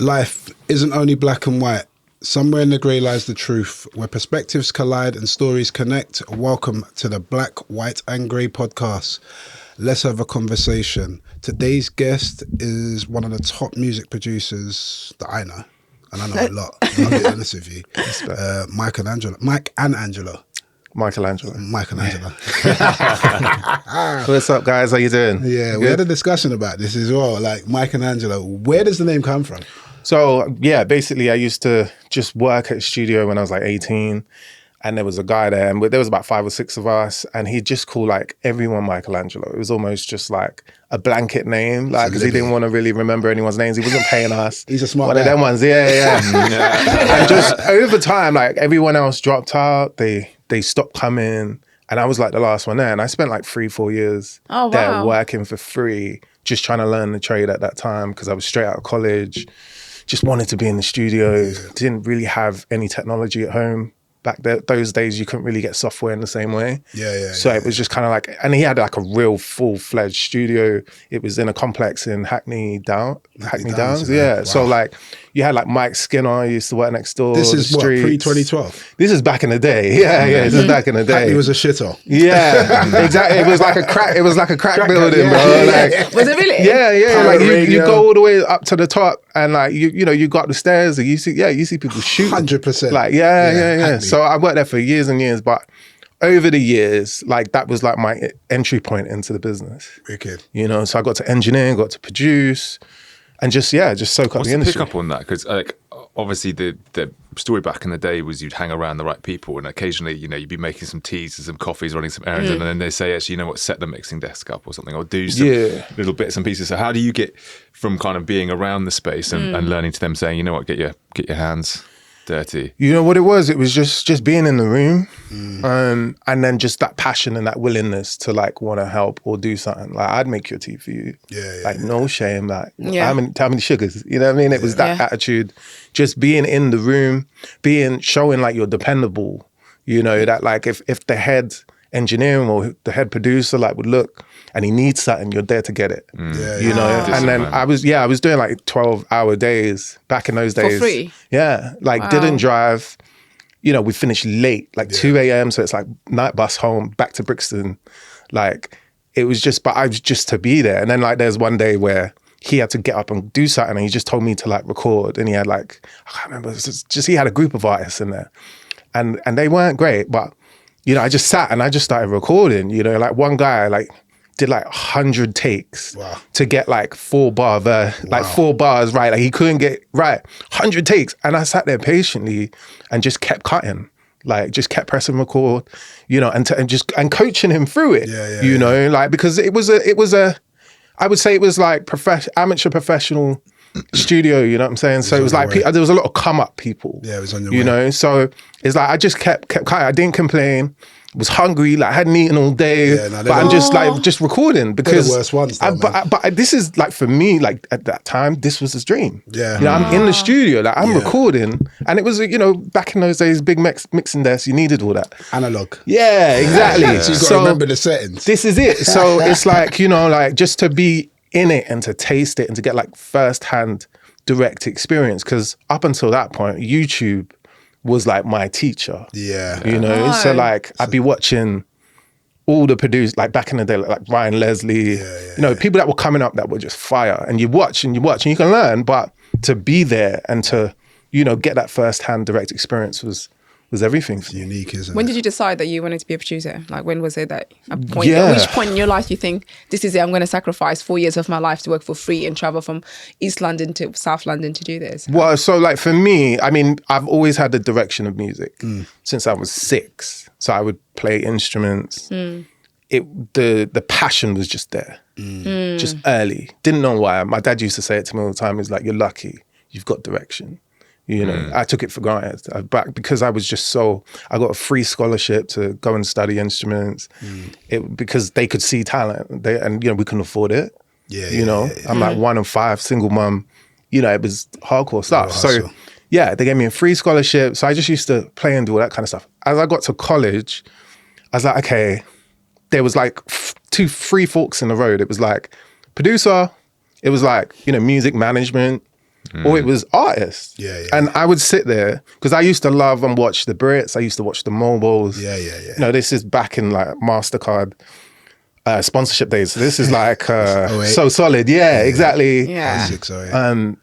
Life isn't only black and white. Somewhere in the grey lies the truth, where perspectives collide and stories connect. Welcome to the Black, White and Grey podcast. Let's have a conversation. Today's guest is one of the top music producers that I know, and I know a lot. I'll be honest with you. Mike and Angelo. Michelangelo. Ah. What's up, guys? How you doing? Yeah, we had a discussion about this as well. Like Mike and Angelo, where does the name come from? So, yeah, basically I used to just work at a studio when I was like 18, and there was a guy there, and there was about 5 or 6 of us, and he'd just call like everyone Michelangelo. It was almost just like a blanket name, like, because he didn't want to really remember anyone's names. He wasn't paying us. He's a smart one guy. of them ones. Yeah. And just over time, like everyone else dropped out. They stopped coming, and I was like the last one there. And I spent like 3-4 years there working for free, just trying to learn the trade at that time because I was straight out of college. Just wanted to be in the studio. Didn't really have any technology at home. Back there, those days, you couldn't really get software in the same way. So it was just kind of like, and he had like a real full-fledged studio. It was in a complex in Hackney Downs. Wow. So like, you had like Mike Skinner, he used to work next door. This is what, pre-2012? This is back in the day. Yeah, this is back in the day. Hackney was a shitter. Yeah, exactly. It was like a crack building, bro. Like, was it really? Yeah. Like you go all the way up to the top, and like you go up the stairs, and you see people shoot. 100%. Like yeah. So I worked there for years and years, but over the years, like that was like my entry point into the business. Wicked. So I got to engineer, got to produce, and just soak up the industry. Pick up on that? Because like obviously the story back in the day was you'd hang around the right people, and occasionally you'd be making some teas and some coffees, running some errands, and then they say, actually, you know what, set the mixing desk up or something, or do some little bits and pieces. So how do you get from kind of being around the space and learning to them saying, you know what, get your hands dirty? You know what it was? It was just being in the room, and then just that passion and that willingness to like want to help or do something. Like I'd make your tea for you, no shame. Like how many sugars? You know what I mean? It was that attitude, just being in the room, showing like you're dependable. That like if the head engineering or the head producer like would look and he needs something, you're there to get it. And then I was doing like 12-hour days back in those days. For free? Yeah, didn't drive. We finished late, like 2 a.m. So it's like night bus home, back to Brixton. Like it was just, but I was just to be there. And then like there's one day where he had to get up and do something, and he just told me to like record. And he had like, I can't remember, he had a group of artists in there. And they weren't great, but I just sat and I just started recording. Like one guy like did like 100 takes to get like 4 bars right. Like he couldn't get right 100 takes, and I sat there patiently and just kept cutting, like just kept pressing record, and coaching him through it. Like because it was a I would say it was like amateur professional studio, you know what I'm saying? So it was like there was a lot of come up people. Yeah, it was on your way. So it's like I just kept cutting. I didn't complain. Was hungry, like hadn't eaten all day, but I'm just recording because they're the worst ones. Though, but this is like for me, like at that time, this was his dream. Yeah, I'm in the studio, like I'm recording, and it was back in those days, big mixing desk, you needed all that analog. Yeah, exactly. So you've got to remember the settings. This is it. So it's like like just to be in it and to taste it and to get like first-hand direct experience, because up until that point, YouTube was like my teacher. So like I'd be watching all the producers, like back in the day, like Ryan Leslie, people that were coming up that were just fire, and you watch and you can learn, but to be there and to get that first-hand direct experience was everything. It's unique, isn't it? When did you decide that you wanted to be a producer? Like when was it that at which point in your life you think, this is it, I'm going to sacrifice 4 years of my life to work for free and travel from East London to South London to do this? Well, so like for me, I mean, I've always had the direction of music since I was 6. So I would play instruments. The passion was just there, just early. Didn't know why. My dad used to say it to me all the time. He's like, you're lucky, you've got direction. I took it for granted. Because I was just I got a free scholarship to go and study instruments because they could see talent. We couldn't afford it. I'm like 1 of 5, single mum. It was hardcore stuff. So they gave me a free scholarship. So I just used to play and do all that kind of stuff. As I got to college, I was like, okay, there was like 3 forks in the road. It was like producer, it was like, music management, or it was artists. Yeah. And I would sit there, because I used to love and watch the Brits. I used to watch the Mobiles. Yeah. No, this is back in like MasterCard sponsorship days. So this is like So Solid. Yeah, exactly. Yeah.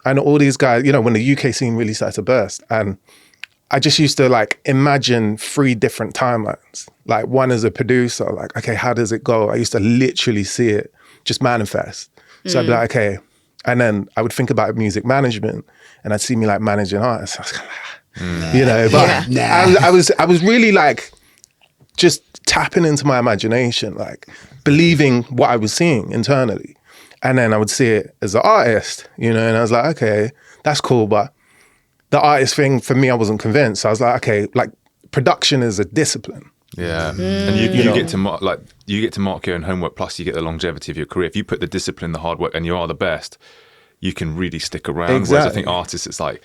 And all these guys, you know, when the UK scene really started to burst. And I just used to like imagine 3 different timelines. Like one as a producer, like, okay, how does it go? I used to literally see it just manifest. So I'd be like, okay. And then I would think about music management, and I'd see me like managing artists. I was like, you know, but I was really like just tapping into my imagination, like believing what I was seeing internally. And then I would see it as an artist, you know, and I was like, okay, that's cool. But the artist thing for me, I wasn't convinced. I was like, okay, like production is a discipline. Yeah, and you get to mark your own homework. Plus, you get the longevity of your career. If you put the discipline, the hard work, and you are the best, you can really stick around. Exactly. Whereas I think artists, it's like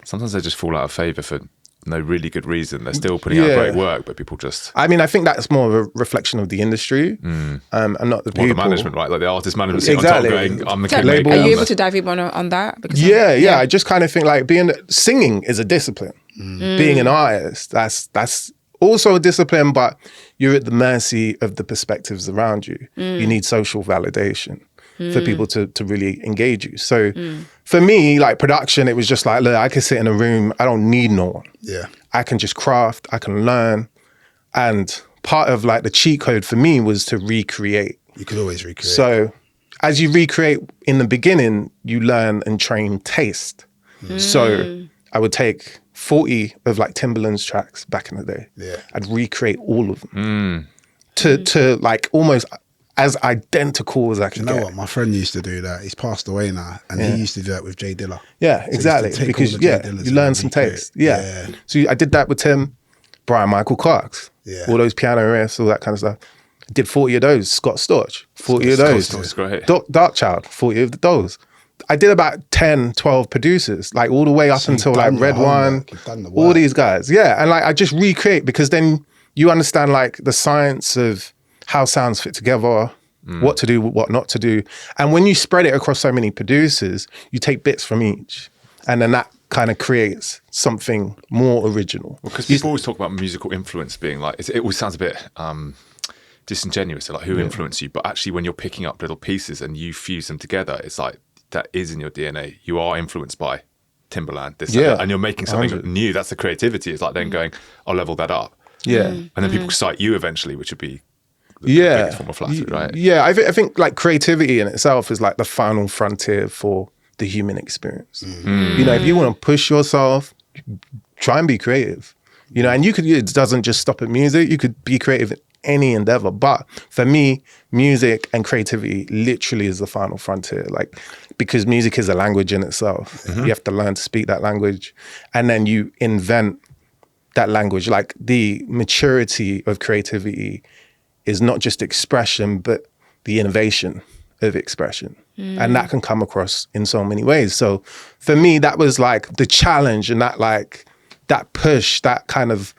sometimes they just fall out of favor for no really good reason. They're still putting out great work, but people just. I mean, I think that's more of a reflection of the industry, and not the people. The management, right? Like the artist management Exactly. on top going, I'm the So, kingmaker. are you able to dive in on that? Because Yeah. I just kind of think like singing is a discipline. Being an artist, that's also a discipline, but you're at the mercy of the perspectives around you. You need social validation for people to really engage you. So for me, like production, it was just like, look, I can sit in a room, I don't need no one. Yeah. I can just craft, I can learn. And part of like the cheat code for me was to recreate. You could always recreate. So as you recreate in the beginning, you learn and train taste. So I would take 40 of like Timbaland's tracks back in the day. Yeah. I'd recreate all of them to like almost as identical as I could You know get. what? My friend used to do that. He's passed away now, and he used to do that with Jay Dilla. Yeah, So he exactly. used to take Because all the Jay Dillas you and learn some recreate. taste. Yeah. So I did that with Tim, Brian Michael Clark's, all those piano riffs, all that kind of stuff. Did 40 of those. Scott Storch, 40 of those. Storch, great. Dark Child, 40 of those. I did about 10, 12 producers, like all the way up until like Red One, all these guys. Yeah, and like I just recreate, because then you understand like the science of how sounds fit together, what to do, what not to do. And when you spread it across so many producers, you take bits from each. And then that kind of creates something more original. Because people always talk about musical influence being like, it always sounds a bit disingenuous, like who influenced you. But actually when you're picking up little pieces and you fuse them together, it's like, that is in your DNA. You are influenced by Timbaland, this, and you're making something 100. new. That's the creativity. It's like then going, I'll level that up. Yeah. And then people cite you eventually, which would be the biggest form of flattery, right? Yeah, I think like creativity in itself is like the final frontier for the human experience. You know, if you want to push yourself, try and be creative. You know, and it doesn't just stop at music. You could be creative in any endeavor. But for me, music and creativity literally is the final frontier. Like, because music is a language in itself. You have to learn to speak that language, and then you invent that language. Like the maturity of creativity is not just expression, but the innovation of expression. And that can come across in so many ways. So for me, that was like the challenge, and that push, that kind of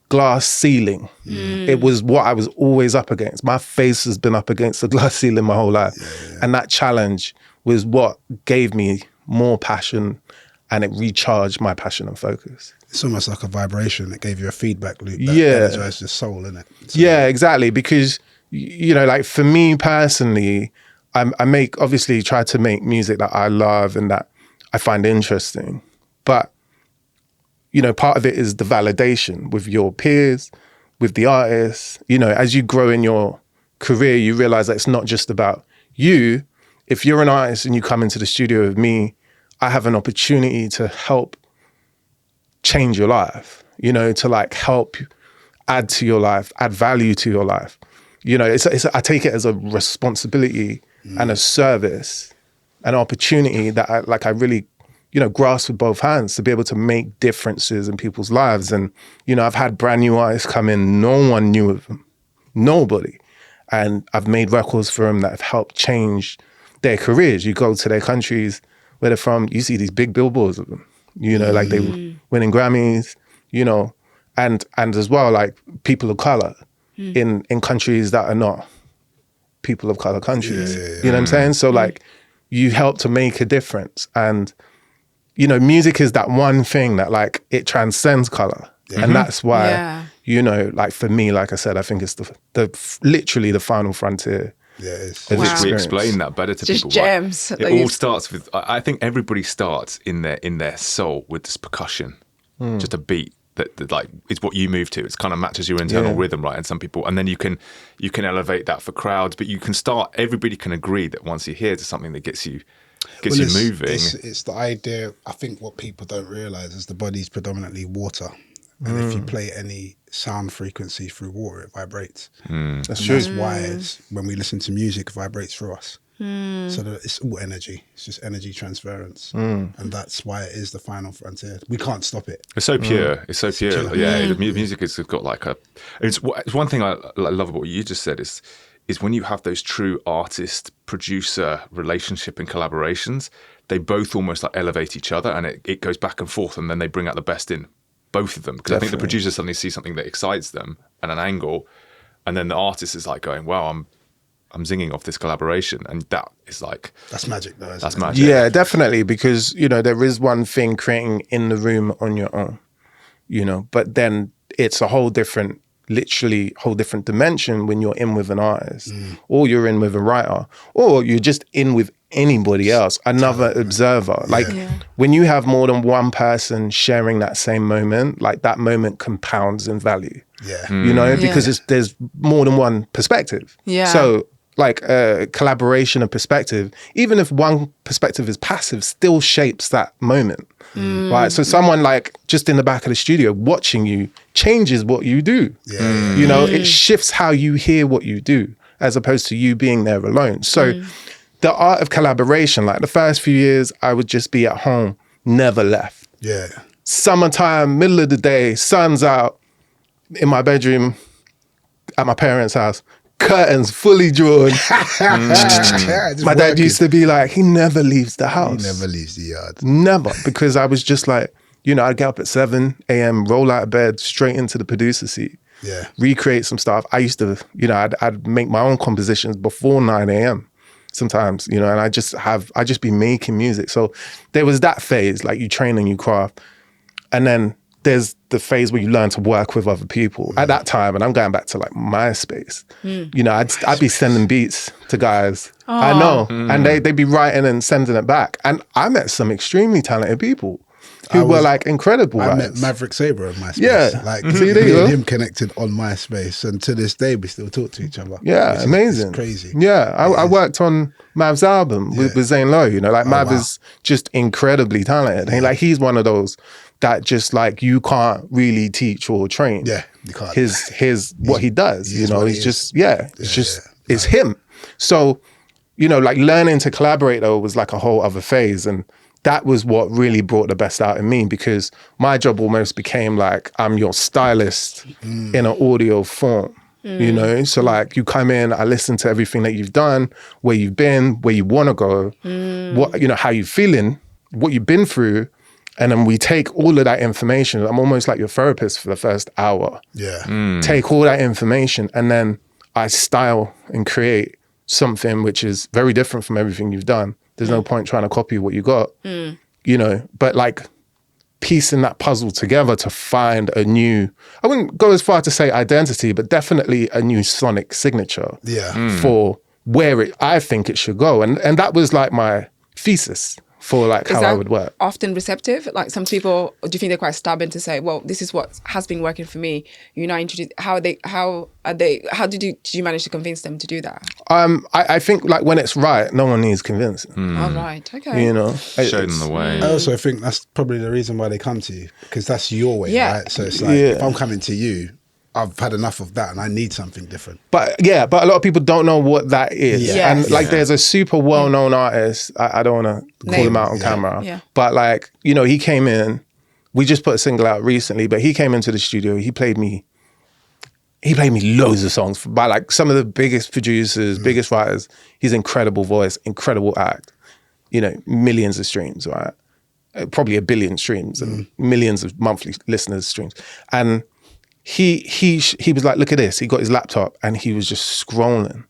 glass ceiling. It was what I was always up against. My face has been up against the glass ceiling my whole life. And that challenge was what gave me more passion, and it recharged my passion and focus. It's almost like a vibration that gave you a feedback loop that energized your soul, innit? So, yeah, exactly. Because, you know, like for me personally, I obviously try to make music that I love and that I find interesting. But, you know, part of it is the validation with your peers, with the artists. You know, as you grow in your career, you realize that it's not just about you. If you're an artist and you come into the studio with me, I have an opportunity to help change your life, you know, to like help add to your life, add value to your life. You know, I take it as a responsibility and a service, an opportunity that I really, you know, grasp with both hands to be able to make differences in people's lives. And, you know, I've had brand new artists come in, no one knew of them, nobody. And I've made records for them that have helped change their careers. You go to their countries where they're from, you see these big billboards of them, you know, like they winning Grammys, you know, and as well, like people of color in countries that are not people of color countries. You know what I'm saying? So like you help to make a difference. And you know, music is that one thing that like it transcends color. And that's why, you know, like for me, like I said, I think it's the literally the final frontier. Yeah, it's I wish we explained that better to just people. Gems. Right? It all starts with. I think everybody starts in their soul with this percussion, just a beat that like is what you move to. It's kind of matches your internal rhythm, right? And some people, and then you can elevate that for crowds, but you can start. Everybody can agree that once you hear to something that gets you moving. It's the idea. I think what people don't realize is the body's predominantly water. And if you play any sound frequency through water, it vibrates. That's true. That's why when we listen to music, it vibrates through us. So that it's all energy. It's just energy transference. And that's why it is the final frontier. We can't stop it. It's so pure. It's so pure. Yeah, the music has got like a... It's one thing I love about what you just said is when you have those true artist-producer relationship and collaborations, they both almost like elevate each other, and it goes back and forth, and then they bring out the best in both of them, because I think the producer suddenly sees something that excites them at an angle, and then the artist is like going, wow, I'm zinging off this collaboration, and that is like... That's magic though, that's magic. Yeah, definitely, because, you know, there is one thing creating in the room on your own, you know, but then it's a whole different, literally whole different dimension when you're in with an artist, or you're in with a writer, or you're just in with anybody else, another observer. Like when you have more than one person sharing that same moment, like that moment compounds in value. You know, because there's more than one perspective. So like collaboration and perspective, even if one perspective is passive, still shapes that moment. Right. So someone like just in the back of the studio watching you changes what you do. You know, it shifts how you hear what you do, as opposed to you being there alone. So the art of collaboration, like the first few years, I would just be at home, never left. Summertime, middle of the day, sun's out, in my bedroom at my parents' house, curtains fully drawn. My dad used to be like, he never leaves the house. He never leaves the yard. Never, because I was just like, you know, I'd get up at 7 a.m., roll out of bed, straight into the producer seat, recreate some stuff. I used to, you know, I'd make my own compositions before 9 a.m. sometimes, you know, and I just be making music. So there was that phase, like you train and you craft. And then there's the phase where you learn to work with other people. At that time, and I'm going back to like MySpace, you know, I'd be sending beats to guys. I know. And they'd be writing and sending it back. And I met some extremely talented people who were like incredible. I met Maverick Sabre on MySpace. Yeah. Like See, me and him connected on MySpace, and to this day we still talk to each other. Yeah, amazing. It's crazy. Yeah, I worked on Mav's album with Zane Lowe, you know, like Mav is just incredibly talented. And he's one of those that just like you can't really teach or train. Yeah, you can't. His what he does, you know, he's just, it's him. So, you know, like learning to collaborate though was like a whole other phase. And that was what really brought the best out in me, because my job almost became like, I'm your stylist in an audio form, you know? So like you come in, I listen to everything that you've done, where you've been, where you want to go, what, you know, how you feeling, what you've been through. And then we take all of that information. I'm almost like your therapist for the first hour. Take all that information, and then I style and create something which is very different from everything you've done. There's no point trying to copy what you got, you know, but like piecing that puzzle together to find a new, I wouldn't go as far to say identity, but definitely a new sonic signature for where I think it should go. And that was like my thesis for like how I would work. Often receptive? Like some people, do you think they're quite stubborn to say, well, this is what has been working for me? You're not introduced. How did you manage to convince them to do that? I think like when it's right, no one needs convincing. Oh, right. Okay. You know, show them the way. I also think that's probably the reason why they come to you, because that's your way, right? So it's like, if I'm coming to you, I've had enough of that and I need something different. But a lot of people don't know what that is. And like there's a super well-known artist, I don't want to call him out on camera, but like, you know, he came in, we just put a single out recently, but he came into the studio, he played me loads of songs by like some of the biggest producers, biggest writers. He's incredible voice, incredible act, you know, millions of streams, right? Probably 1 billion streams and millions of monthly listeners streams. And he was like, look at this. He got his laptop and he was just scrolling.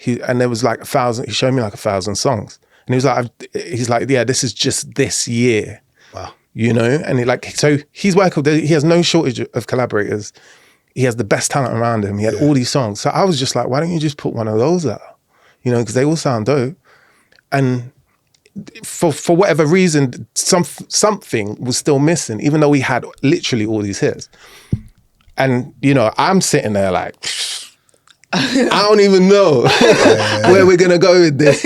And there was like 1,000, he showed me like 1,000 songs. And he was like, yeah, this is just this year. Wow. You know, and so he's working. He has no shortage of collaborators. He has the best talent around him. He had all these songs. So I was just like, why don't you just put one of those out? You know, because they all sound dope. And for whatever reason, something was still missing, even though we had literally all these hits. And, you know, I'm sitting there like, I don't even know where we're going to go with this.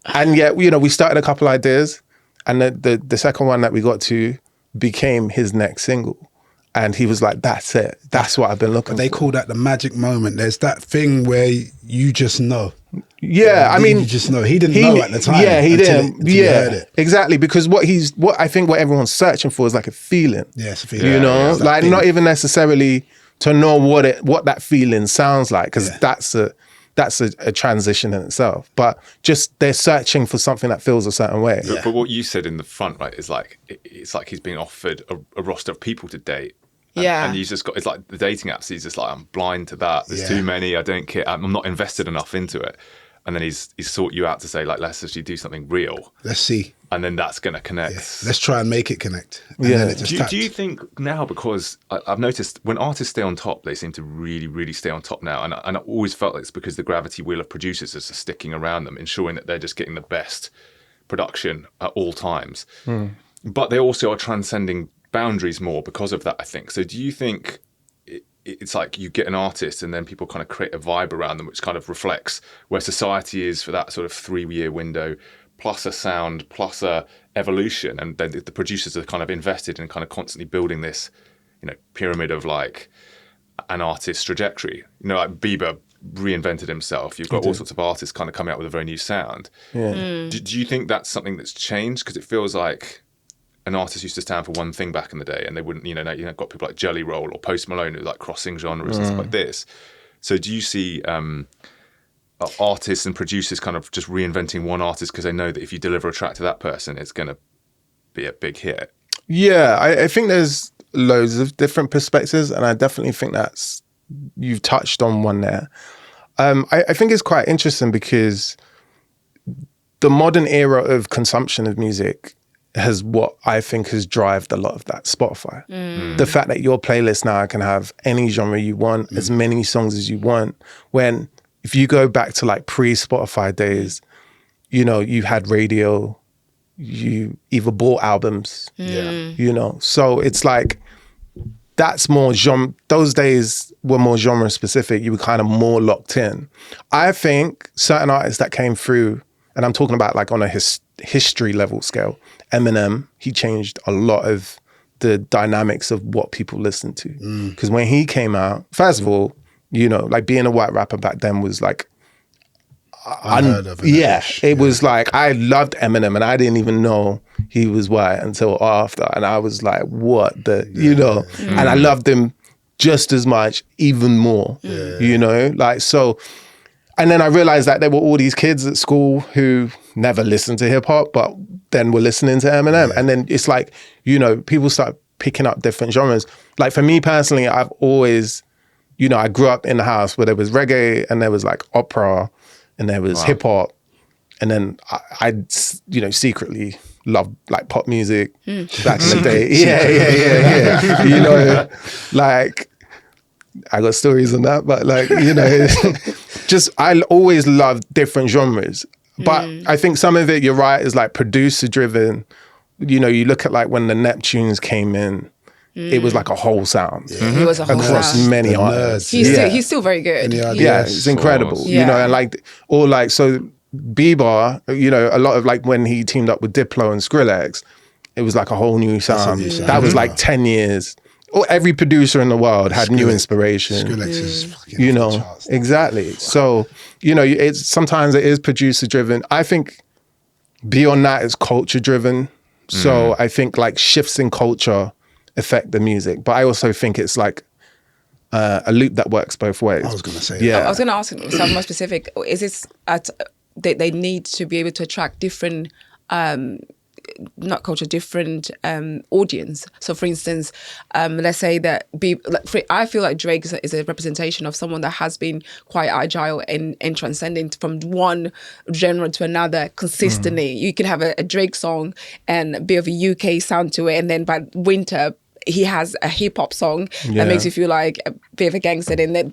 And yet, you know, we started a couple ideas, and the second one that we got to became his next single. And he was like, that's it. That's what I've been looking for. They call that the magic moment. There's that thing where you just know. Yeah, I mean, you just know. He didn't know at the time. Yeah, he didn't. Until he heard it. Exactly. Because what I think what everyone's searching for is like a feeling. Yeah, it's a feeling. You know, like thing. not even necessarily to know what that feeling sounds like, because that's a transition in itself. But just they're searching for something that feels a certain way. But what you said in the front, right, is like it's like he's being offered a roster of people to date. And he's just got, it's like the dating apps, he's just like, I'm blind to that. There's too many, I don't care, I'm not invested enough into it. And then he's sought you out to say, like, let's actually do something real. Let's see. And then that's going to connect. Yeah. Let's try and make it connect. And then it just do you think now, because I've noticed when artists stay on top, they seem to really, really stay on top now. And I always felt like it's because the gravity wheel of producers is sticking around them, ensuring that they're just getting the best production at all times. But they also are transcending boundaries more because of that, I think. So do you think it's like you get an artist and then people kind of create a vibe around them which kind of reflects where society is for that sort of 3-year window, plus a sound, plus a evolution, and then the producers are kind of invested in kind of constantly building this, you know, pyramid of like an artist's trajectory. You know, like Bieber reinvented himself. You've got all sorts of artists kind of coming out with a very new sound. Do you think that's something that's changed? Because it feels like an artist used to stand for one thing back in the day, and they wouldn't, you know, got people like Jelly Roll or Post Malone who like crossing genres and stuff like this. So do you see artists and producers kind of just reinventing one artist because they know that if you deliver a track to that person, it's going to be a big hit? Yeah, I think there's loads of different perspectives, and I definitely think you've touched on one there. I think it's quite interesting because the modern era of consumption of music has what I think has driven a lot of that. Spotify. The fact that your playlist now can have any genre you want, as many songs as you want. When if you go back to like pre-Spotify days, you know, you had radio, you either bought albums, you know. So it's like, that's more genre, those days were more genre specific. You were kind of more locked in. I think certain artists that came through, and I'm talking about like on a history level scale, Eminem, he changed a lot of the dynamics of what people listened to. Because when he came out, first of all, you know, like being a white rapper back then was like, unheard of. It was like, I loved Eminem and I didn't even know he was white until after. And I was like, what the, you know, and I loved him just as much, even more, you know, like, so. And then I realized that there were all these kids at school who never listened to hip hop, but then were listening to Eminem. And then it's like, you know, people start picking up different genres. Like for me personally, I've always, you know, I grew up in a house where there was reggae and there was like opera and there was hip hop. And then I, you know, secretly loved like pop music back in the day. Yeah. You know, like I got stories on that, but like, you know, just I always loved different genres. But I think some of it, you're right, is like producer driven. You know, you look at like when the Neptunes came in, it was like a whole sound. He was a whole across sound. many artists. He's still very good. Yeah, it's incredible. You know, and like, or like, so Bieber, you know, a lot of like when he teamed up with Diplo and Skrillex, it was like a whole new sound. That was like 10 years. Or every producer in the world had new inspiration. Skrillex is fucking you know, charts. exactly. Wow. So, you know, it's sometimes it is producer driven. I think beyond that is culture driven. So I think like shifts in culture affect the music. But I also think it's like a loop that works both ways. I was going to say I was going to ask something more specific. Is this they need to be able to attract different different audience. So, for instance, let's say that I feel like Drake is a representation of someone that has been quite agile and transcending from one genre to another consistently. You can have a Drake song and a bit of a UK sound to it, and then by winter, he has a hip hop song that makes you feel like a bit of a gangster. And that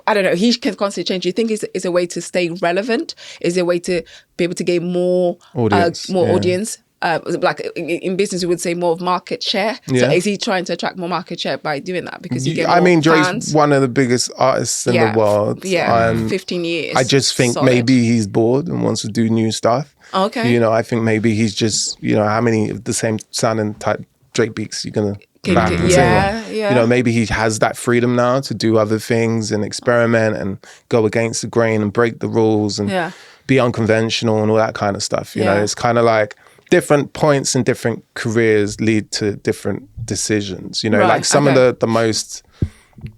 I don't know, he can constantly change. Do you think it's a way to stay relevant? Is it a way to be able to gain more audience? Like in business, we would say more of market share. So is he trying to attract more market share by doing that? Because you get more Drake's fans. one of the biggest artists in the world. 15 years. I just think maybe he's bored and wants to do new stuff. Okay. You know, I think maybe he's just, how many of the same sounding type Drake beats you're gonna bang and sing. You know, maybe he has that freedom now to do other things and experiment and go against the grain and break the rules and be unconventional and all that kind of stuff. You know, it's kind of like different points in different careers lead to different decisions. You know, like some of the most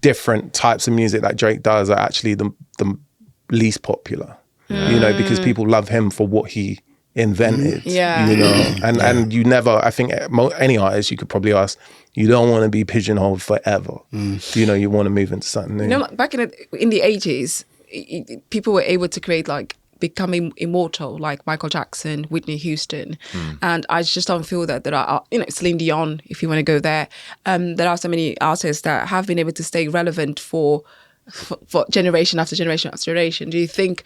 different types of music that Drake does are actually the least popular. You know, because people love him for what he invented, you know, and you never, I think any artist you could probably ask, you don't want to be pigeonholed forever. You know, you want to move into something new. You know, back in the 80s, people were able to create like becoming immortal, like Michael Jackson, Whitney Houston, and I just don't feel that there are, Celine Dion, if you want to go there, there are so many artists that have been able to stay relevant for generation after generation after generation. Do you think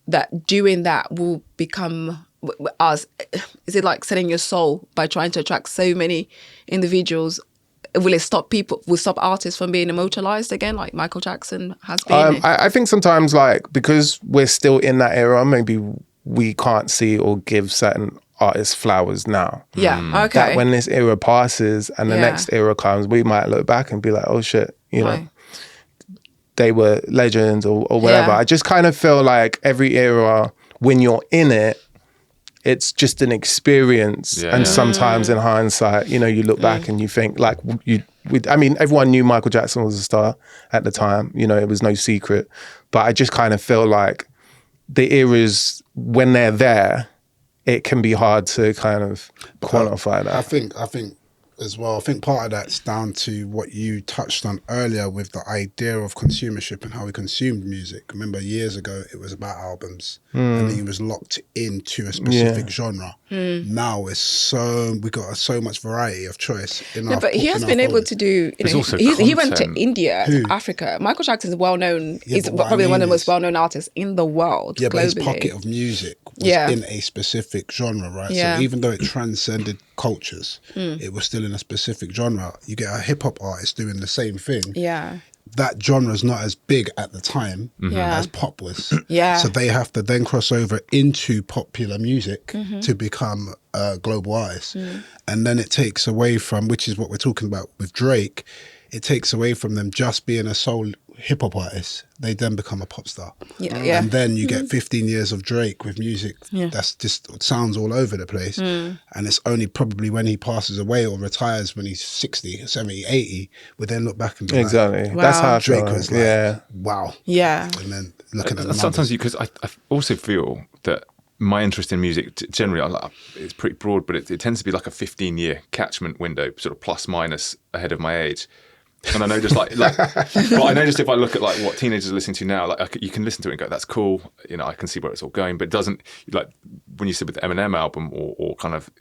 that doing that will become is it like selling your soul by trying to attract so many individuals? Will it stop artists from being immortalized again, like Michael Jackson has been? I think sometimes, like, because we're still in that era, maybe we can't see or give certain artists flowers now. Okay. That when this era passes and the next era comes, we might look back and be like, oh shit, you know, they were legends or whatever. I just kind of feel like every era, when you're in it, it's just an experience. And sometimes in hindsight, you know, you look back and you think like, everyone knew Michael Jackson was a star at the time. You know, it was no secret. But I just kind of feel like the eras, when they're there, it can be hard to kind of quantify that. I think as well, I think part of that's down to what you touched on earlier with the idea of consumership and how we consumed music. Remember years ago, it was about albums and then you was locked into a specific genre. Now we got so much variety of choice. But he has been able to do, he went to India, to Africa. Michael Jackson is well known, he's probably one of the most well-known artists in the world. Yeah, globally. but his pocket of music was in a specific genre, right? So even though it transcended cultures, it was still in a specific genre. You get a hip-hop artist doing the same thing. That genre is not as big at the time as pop was. So they have to then cross over into popular music to become a global artist. And then it takes away from, which is what we're talking about with Drake, it takes away from them just being a soul hip-hop artist. They then become a pop star. And then you get 15 years of Drake with music that's just sounds all over the place. And it's only probably when he passes away or retires when he's 60, 70, 80, we then look back and be like, wow. That's how Drake was like, wow. And then looking at the sometimes because I also feel that my interest in music generally, it's pretty broad, but it tends to be like a 15-year catchment window, sort of plus minus ahead of my age. And I know just but I know just if I look at like what teenagers are listening to now, like you can listen to it and go, that's cool. You know, I can see where it's all going, but it doesn't, like when you said with the Eminem album or kind of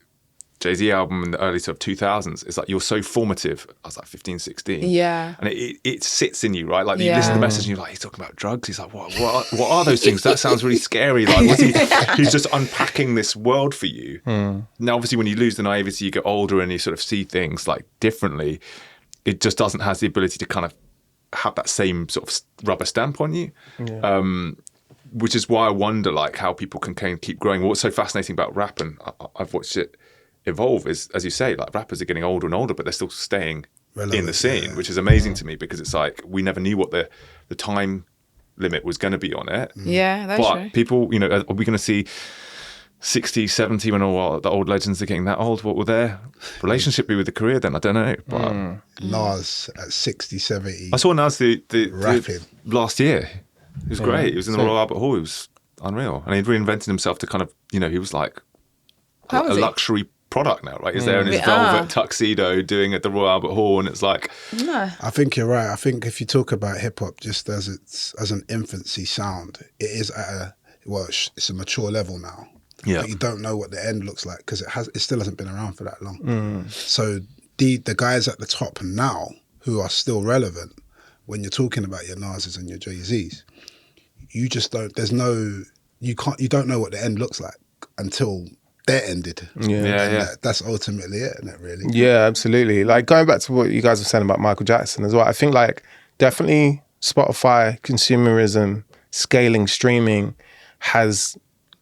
Jay-Z album in the early sort of 2000s, it's like you're so formative. I was like 15, 16. And it sits in you, right? Like you listen to the message and you're like, he's talking about drugs. He's like, what are those things? That sounds really scary. Like he's just unpacking this world for you. Now, obviously when you lose the naivety, you get older and you sort of see things like differently. It just doesn't have the ability to kind of have that same sort of rubber stamp on you, which is why I wonder like how people can keep growing. What's so fascinating about rap, and I've watched it evolve, is, as you say, like rappers are getting older and older, but they're still staying relevant in the scene, which is amazing to me because it's like we never knew what the time limit was going to be on it. That's but true. People, you know, are we going to see 60, 70 when all the old legends are getting that old? What will their relationship be with the career then? I don't know. But Nas at 60, 70. I saw Nas the rapping last year. It was great. He was in the Royal Albert Hall. It was unreal. And he'd reinvented himself to kind of, you know, he was like How was it? luxury product now, right? He's there in his velvet tuxedo doing at the Royal Albert Hall, and it's like, I think you're right. I think if you talk about hip hop just as an infancy sound, it is at it's a mature level now. Yeah. But you don't know what the end looks like because it still hasn't been around for that long. So the guys at the top now who are still relevant, when you're talking about your Nas's and your Jay-Z's, you just don't. You don't know what the end looks like until they're ended. That's ultimately it, isn't it, really? Yeah, absolutely. Like going back to what you guys were saying about Michael Jackson as well, I think like definitely Spotify, consumerism, scaling, streaming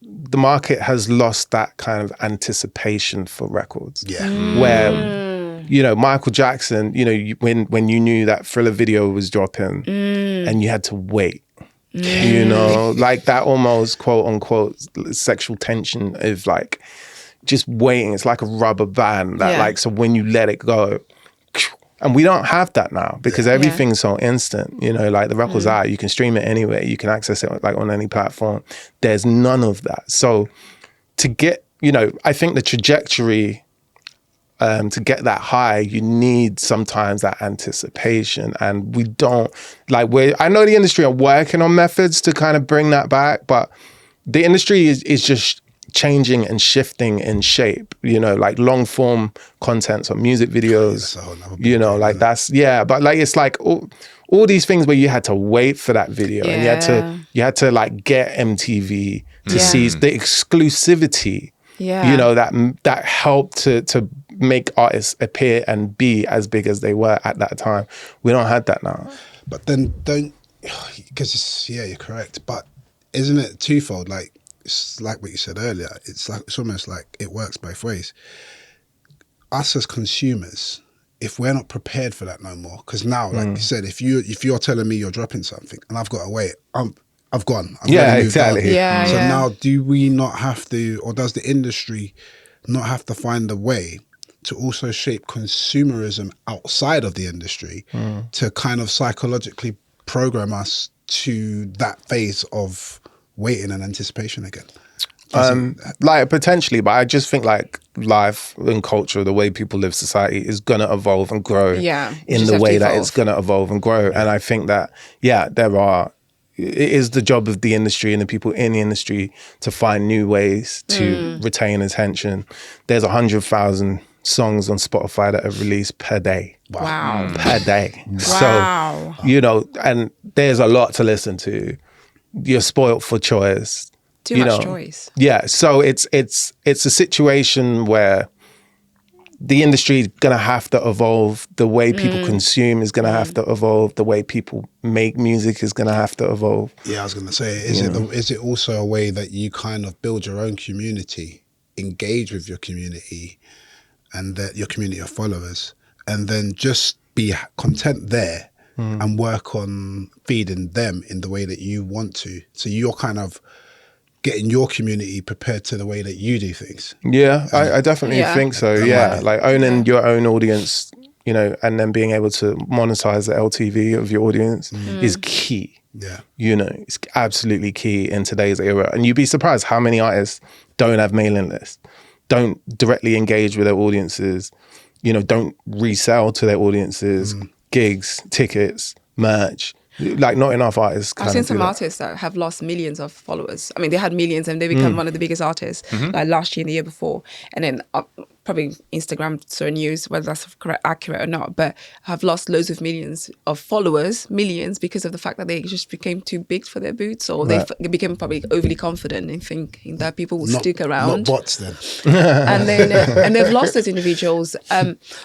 the market has lost that kind of anticipation for records. Yeah. Where, you know, Michael Jackson, you know, when you knew that Thriller video was dropping and you had to wait. You know, like that almost quote unquote sexual tension of like just waiting. It's like a rubber band that like, so when you let it go, and we don't have that now because everything's so instant, you know, like the record's out, you can stream it anywhere, you can access it like on any platform. There's none of that. So to get, you know, I think the trajectory to get that high, you need sometimes that anticipation, and we don't I know the industry are working on methods to kind of bring that back, but the industry is just changing and shifting in shape, you know, like long form content, so music videos, you know, like that's, but like, it's like all these things where you had to wait for that video and you had to like get MTV to seize the exclusivity, you know, that helped to make artists appear and be as big as they were at that time. We don't have that now. But then because you're correct, but isn't it twofold? Like, it's like what you said earlier. It's almost like it works both ways. Us as consumers, if we're not prepared for that no more, because now, like you said, if you're telling me you're dropping something and I've got to wait, I've gone. Exactly. So now, do we not have to, or does the industry not have to find a way to also shape consumerism outside of the industry to kind of psychologically program us to that phase of waiting and anticipation again? Like potentially, but I just think like life and culture, the way people live society is going to evolve and grow in the way that it's going to evolve and grow. And I think that, it is the job of the industry and the people in the industry to find new ways to retain attention. There's 100,000 songs on Spotify that are released per day. Wow. Per day. Wow. So, you know, and there's a lot to listen to. You're spoilt for choice. Too much choice. Yeah. So it's a situation where the industry is going to have to evolve. The way people consume is going to have to evolve. The way people make music is going to have to evolve. Yeah, I was going to say, is it also a way that you kind of build your own community, engage with your community and your community of followers, and then just be content there and work on feeding them in the way that you want to. So you're kind of getting your community prepared to the way that you do things. Yeah, I definitely think so. Like owning your own audience, you know, and then being able to monetize the LTV of your audience is key. Yeah. You know, it's absolutely key in today's era. And you'd be surprised how many artists don't have mailing lists, don't directly engage with their audiences, you know, don't resell to their audiences, gigs, tickets, merch. Like not enough artists. I've seen some artists that have lost millions of followers. I mean, they had millions and they become one of the biggest artists like last year and the year before. And then probably Instagram saw news, whether that's accurate or not, but have lost loads of millions of followers, millions, because of the fact that they just became too big for their boots, or they became probably overly confident in thinking that people will stick around. Not bots then. And then and they've lost those individuals.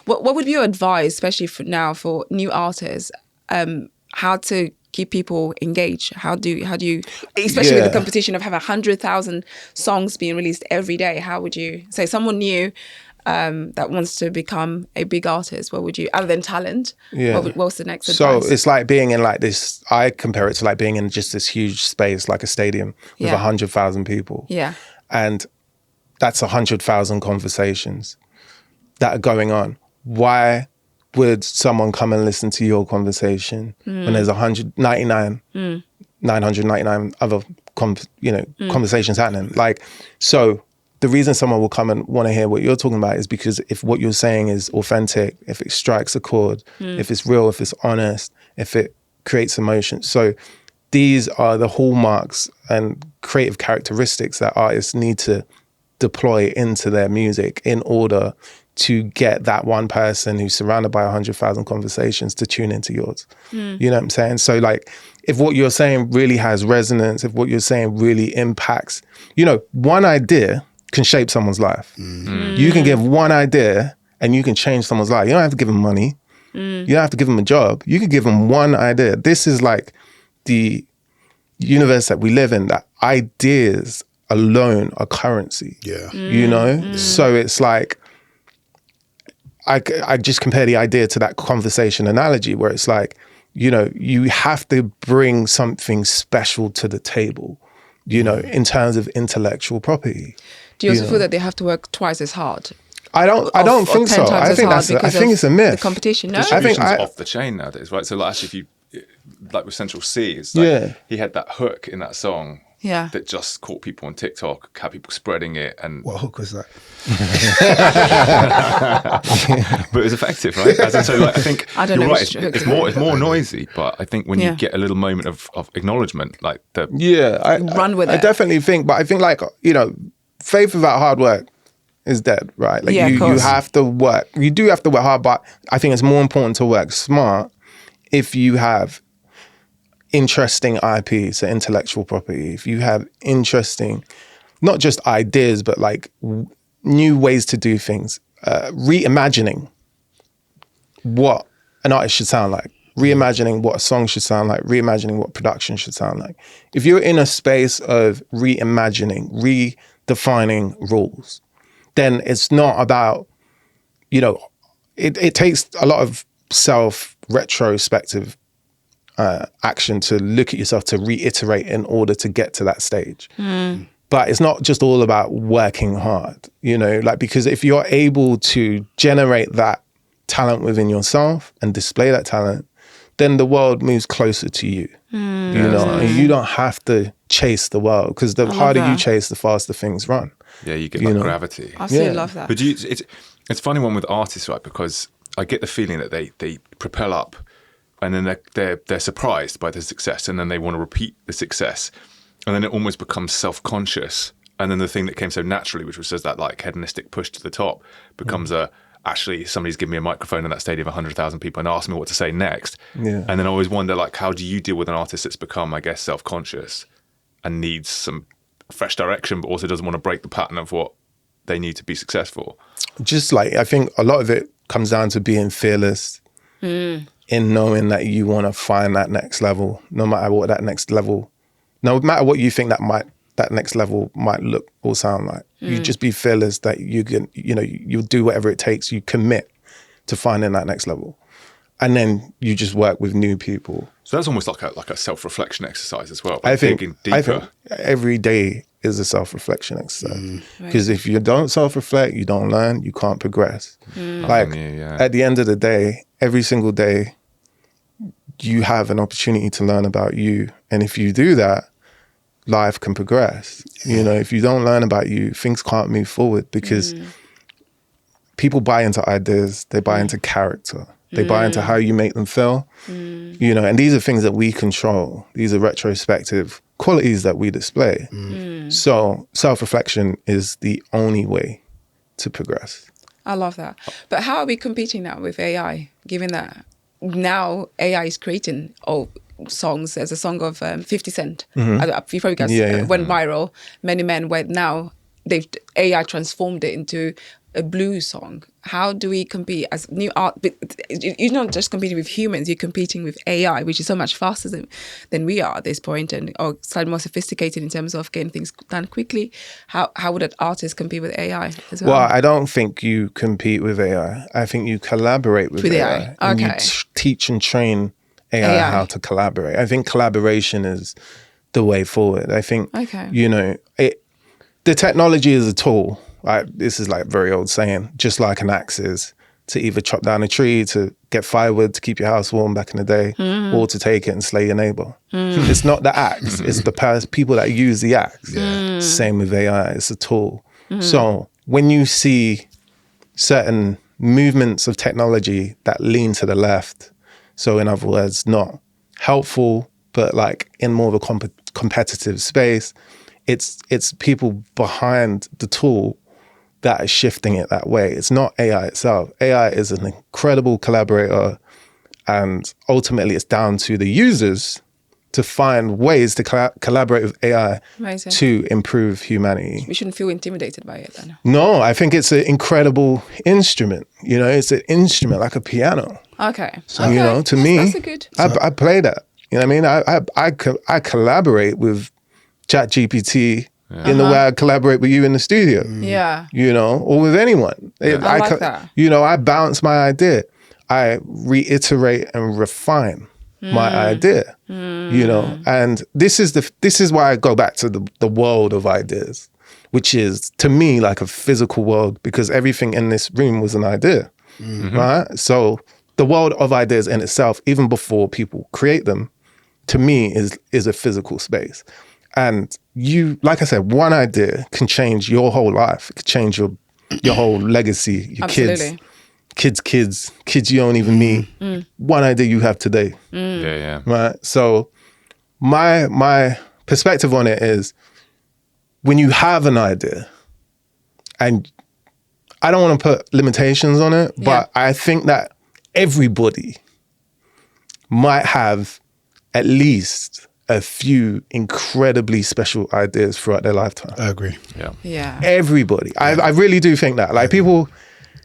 What would be your advice, especially for new artists? How to keep people engaged? How do you, especially with the competition of having 100,000 songs being released every day? How would you say someone new that wants to become a big artist? What would you, other than talent? What's the next advice? So it's like being in like this. I compare it to like being in just this huge space, like a stadium with 100,000 people. Yeah, and that's 100,000 conversations that are going on. Why would someone come and listen to your conversation when there's 999 other conversations happening? Like, so the reason someone will come and want to hear what you're talking about is because if what you're saying is authentic, if it strikes a chord, if it's real, if it's honest, if it creates emotion. So these are the hallmarks and creative characteristics that artists need to deploy into their music in order to get that one person who's surrounded by 100,000 conversations to tune into yours. You know what I'm saying? So like, if what you're saying really has resonance, if what you're saying really impacts, you know, one idea can shape someone's life. You can give one idea and you can change someone's life. You don't have to give them money. You don't have to give them a job. You can give them one idea. This is like the universe that we live in, that ideas alone are currency. Yeah. You know? So it's like, I just compare the idea to that conversation analogy where it's like, you know, you have to bring something special to the table, you know, in terms of intellectual property. Do you also feel that they have to work twice as hard? I don't think so. I think it's a myth. The competition, no? I think off the chain nowadays, right? So like, actually, if you, like with Central C, it's like he had that hook in that song that just caught people on TikTok, had people spreading it. And What hook was that? but it was effective, right? As in, so like, I think I don't you're know right. It's more noisy, but I think when you get a little moment of acknowledgement, like the run with it. I definitely think, but I think like, you know, faith without hard work is dead, right? Like you have to work. You do have to work hard, but I think it's more important to work smart if you have interesting IP, so intellectual property. If you have interesting, not just ideas, but like new ways to do things, reimagining what an artist should sound like, reimagining what a song should sound like, reimagining what production should sound like. If you're in a space of reimagining, redefining rules, then it's not about, you know, it takes a lot of self-retrospective action to look at yourself, to reiterate in order to get to that stage. But it's not just all about working hard, you know, like, because if you're able to generate that talent within yourself and display that talent, then the world moves closer to you, you know, and you don't have to chase the world, because the harder you chase, the faster things run. Yeah, you get that gravity. I absolutely love that. But it's a funny one with artists, right? Because I get the feeling that they propel up, and then they're surprised by the success, and then they want to repeat the success, and then it almost becomes self-conscious, and then the thing that came so naturally, which was just that like hedonistic push to the top, becomes actually somebody's given me a microphone in that stadium of 100,000 people and asked me what to say next. And then I always wonder, like, how do you deal with an artist that's become, I guess, self-conscious and needs some fresh direction, but also doesn't want to break the pattern of what they need to be successful? Just like, I think a lot of it comes down to being fearless in knowing that you want to find that next level, no matter what that next level, no matter what you think that next level might look or sound like. You just be fearless that you can, you know, you'll do whatever it takes. You commit to finding that next level, and then you just work with new people. So that's almost like a self-reflection exercise as well. I think deeper. Every day is a self-reflection exercise, because if you don't self-reflect, you don't learn, you can't progress. Like at the end of the day, every single day, you have an opportunity to learn about you, and if you do that, life can progress. You know, if you don't learn about you, things can't move forward, because people buy into ideas, they buy into character, they buy into how you make them feel, you know, and these are things that we control. These are retrospective qualities that we display. So self-reflection is the only way to progress. I love that. But how are we competing now with AI, given that now AI is creating songs? There's a song of 50 Cent. You probably guys went viral. Many Men, where now AI transformed it into a blues song. How do we compete as new art? But you're not just competing with humans, you're competing with AI, which is so much faster than we are at this point, and or slightly more sophisticated in terms of getting things done quickly. How would an artist compete with AI as well? Well, I don't think you compete with AI. I think you collaborate with AI. And you teach and train AI how to collaborate. I think collaboration is the way forward. I think, you know, the technology is a tool. This is like a very old saying, just like an axe is to either chop down a tree to get firewood to keep your house warm back in the day, or to take it and slay your neighbor. It's not the axe, it's the people that use the axe. Same with AI, it's a tool. So when you see certain movements of technology that lean to the left, so in other words, not helpful, but like in more of a competitive space, it's people behind the tool that are shifting it that way. It's not AI itself. AI is an incredible collaborator, and ultimately it's down to the users to find ways to collaborate with AI Amazing. to improve humanity. We shouldn't feel intimidated by it then. No, I think it's an incredible instrument. You know, it's an instrument like a piano. Okay. You know, to me, that's a good. I play that. You know what I mean? I collaborate with ChatGPT in the way I collaborate with you in the studio. Yeah. You know, or with anyone. I like that. You know, I bounce my idea. I reiterate and refine my idea. You know, and this is why I go back to the world of ideas, which is to me like a physical world, because everything in this room was an idea, right? So the world of ideas in itself, even before people create them, to me is a physical space. And you, like I said, one idea can change your whole life. It can change your whole legacy, your Absolutely. kids you don't even meet. One idea you have today. Yeah. Right. So my perspective on it is, when you have an idea, and I don't want to put limitations on it, but I think that everybody might have at least a few incredibly special ideas throughout their lifetime. I agree. Yeah. Everybody. I really do think that. Like people,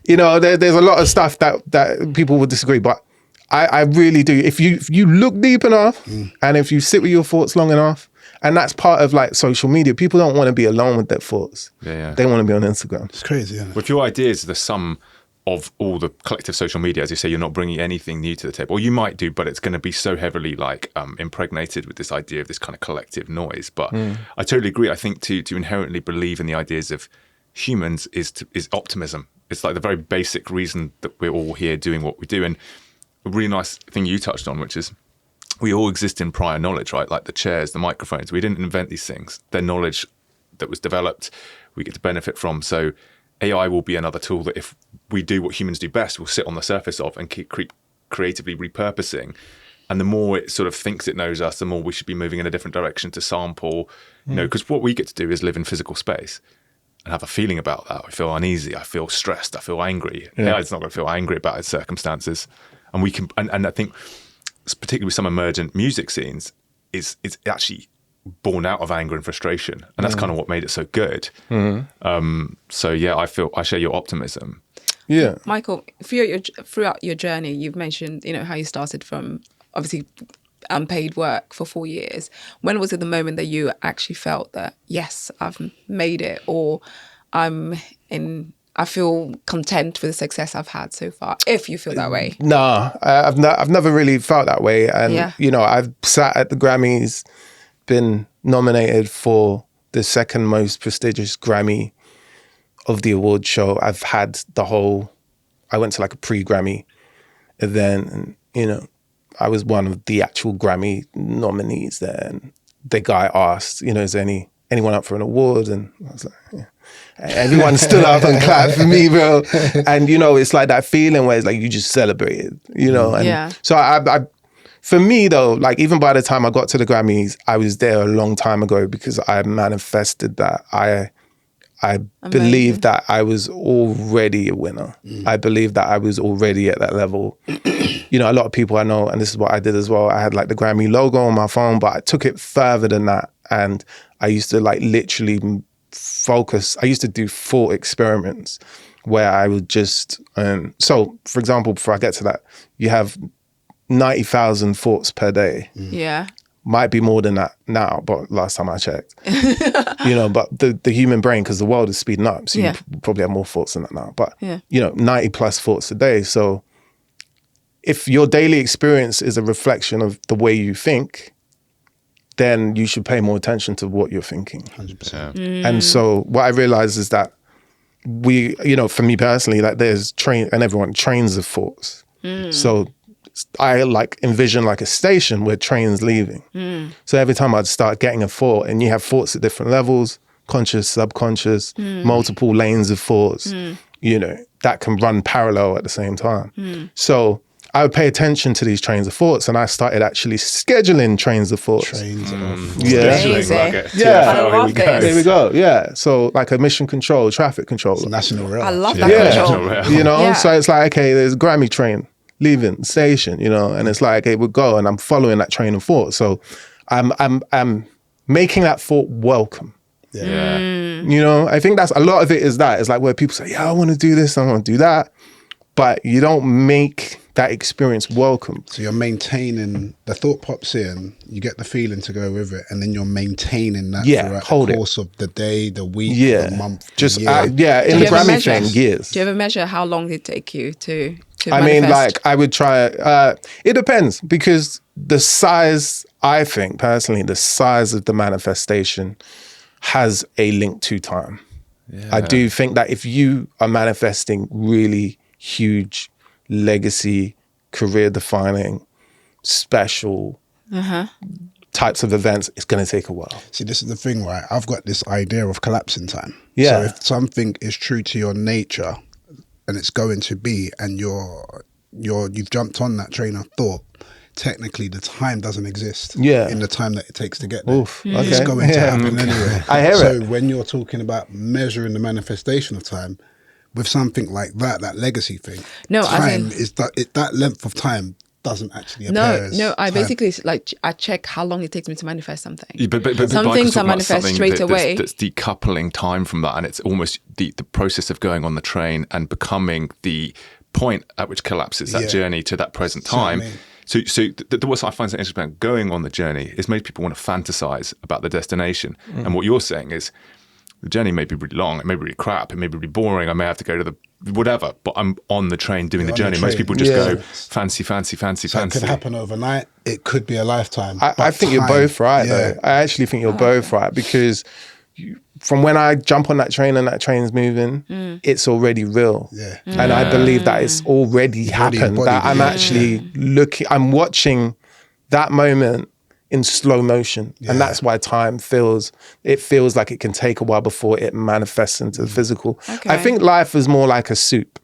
you know, there's a lot of stuff that people would disagree, but I really do. If you look deep enough and if you sit with your thoughts long enough, and that's part of like social media, people don't want to be alone with their thoughts. Yeah. They want to be on Instagram. It's crazy, isn't it? With your ideas, the sum of all the collective social media, as you say, you're not bringing anything new to the table. Or you might do, but it's going to be so heavily like impregnated with this idea of this kind of collective noise. But I totally agree. I think to inherently believe in the ideas of humans is optimism. It's like the very basic reason that we're all here doing what we do. And a really nice thing you touched on, which is we all exist in prior knowledge, right? Like the chairs, the microphones. We didn't invent these things. They're knowledge that was developed, we get to benefit from. So AI will be another tool that if we do what humans do best, we'll sit on the surface of and keep creatively repurposing. And the more it sort of thinks it knows us, the more we should be moving in a different direction to sample, you know, because what we get to do is live in physical space and have a feeling about that. I feel uneasy, I feel stressed, I feel angry. AI is not going to feel angry about its circumstances. And we can, and I think, particularly with some emergent music scenes, it's actually born out of anger and frustration, and that's kind of what made it so good. So yeah, I share your optimism. Yeah, Michael, throughout your journey, you've mentioned, you know, how you started from obviously unpaid work for 4 years. When was it the moment that you actually felt that, yes, I've made it, or I feel content with the success I've had so far, if you feel that way? No, I've never really felt that way. And, you know, I've sat at the Grammys, been nominated for the second most prestigious Grammy of the award show. I've had I went to like a pre-Grammy event, and, you know, I was one of the actual Grammy nominees there. And the guy asked, you know, is there anyone up for an award? And I was like, yeah. Everyone stood up and clapped for me, bro. And, you know, it's like that feeling where it's like you just celebrated, you know? And so I for me though, like even by the time I got to the Grammys, I was there a long time ago, because I manifested that. I believed that I was already a winner. I believed that I was already at that level. You know, a lot of people I know, and this is what I did as well, I had like the Grammy logo on my phone, but I took it further than that. And I used to like literally focus. I used to do thought experiments where I would just, so for example, before I get to that, you have 90,000 thoughts per day. Yeah. Might be more than that now, but last time I checked. You know, but the human brain, because the world is speeding up, so you probably have more thoughts than that now. But, you know, 90 plus thoughts a day. So if your daily experience is a reflection of the way you think, then you should pay more attention to what you're thinking. 100%. And so what I realized is that we, you know, for me personally, like there's everyone trains of thoughts. So I like envision like a station where trains leaving. So every time I'd start getting a thought, and you have thoughts at different levels, conscious, subconscious, multiple lanes of thoughts, you know, that can run parallel at the same time. So I would pay attention to these trains of thoughts, and I started actually scheduling trains of thoughts. Trains of Yeah. Amazing. Yeah. I love this. Here we go. Yeah. So like a mission control, traffic control. national rail. I love that Yeah. control. You know, Yeah. so it's like, okay, there's a Grammy train leaving station, you know, and it's like, okay, we'll go, and I'm following that train of thought. So I'm making that thought welcome. Yeah. You know, I think that's a lot of it is that. It's like where people say, yeah, I want to do this, I want to do that. But you don't make that experience welcome. So you're maintaining, the thought pops in, you get the feeling to go with it, and then you're maintaining that throughout the course of the day, the week, the month, just the year. in Do the you ever Grammy measure? thing, years. Do you ever measure how long it take you to I manifest? mean, like I would try. It depends, because the size, I think personally, the size of the manifestation has a link to time. Yeah. I do think that if you are manifesting really huge legacy, career defining, special types of events, it's going to take a while. See, this is the thing, right? I've got this idea of collapsing time. Yeah. So if something is true to your nature, and it's going to be, and you've jumped on that train of thought, technically the time doesn't exist. Yeah. In the time that it takes to get there. Oof, It's okay. going to happen anyway. I hear so it. when you're talking about measuring the manifestation of time, with something like that legacy thing, No, as time in- is that length of time doesn't actually appear as No, I time. basically like I check how long it takes me to manifest something. Yeah, but Some Michael's things talking I about manifest something straight that's- away. That's decoupling time from that, and it's almost the process of going on the train and becoming the point at which collapses that journey to that present time. So what I find so interesting about going on the journey is most people want to fantasize about the destination, and what you're saying is the journey may be really long, it may be really crap, it may be really boring, I may have to go to the whatever, but I'm on the train doing the on the journey. Most train. people just Yeah. go fancy. So it could happen overnight. It could be a lifetime. I but think you're time- both right, though. I actually think you're both right, because from when I jump on that train and that train's moving, it's already real. Yeah. And I believe that it's already happened. embodied, That I'm yeah. actually I'm watching that moment in slow motion. And that's why time feels like it can take a while before it manifests into the physical. Okay. I think life is more like a soup.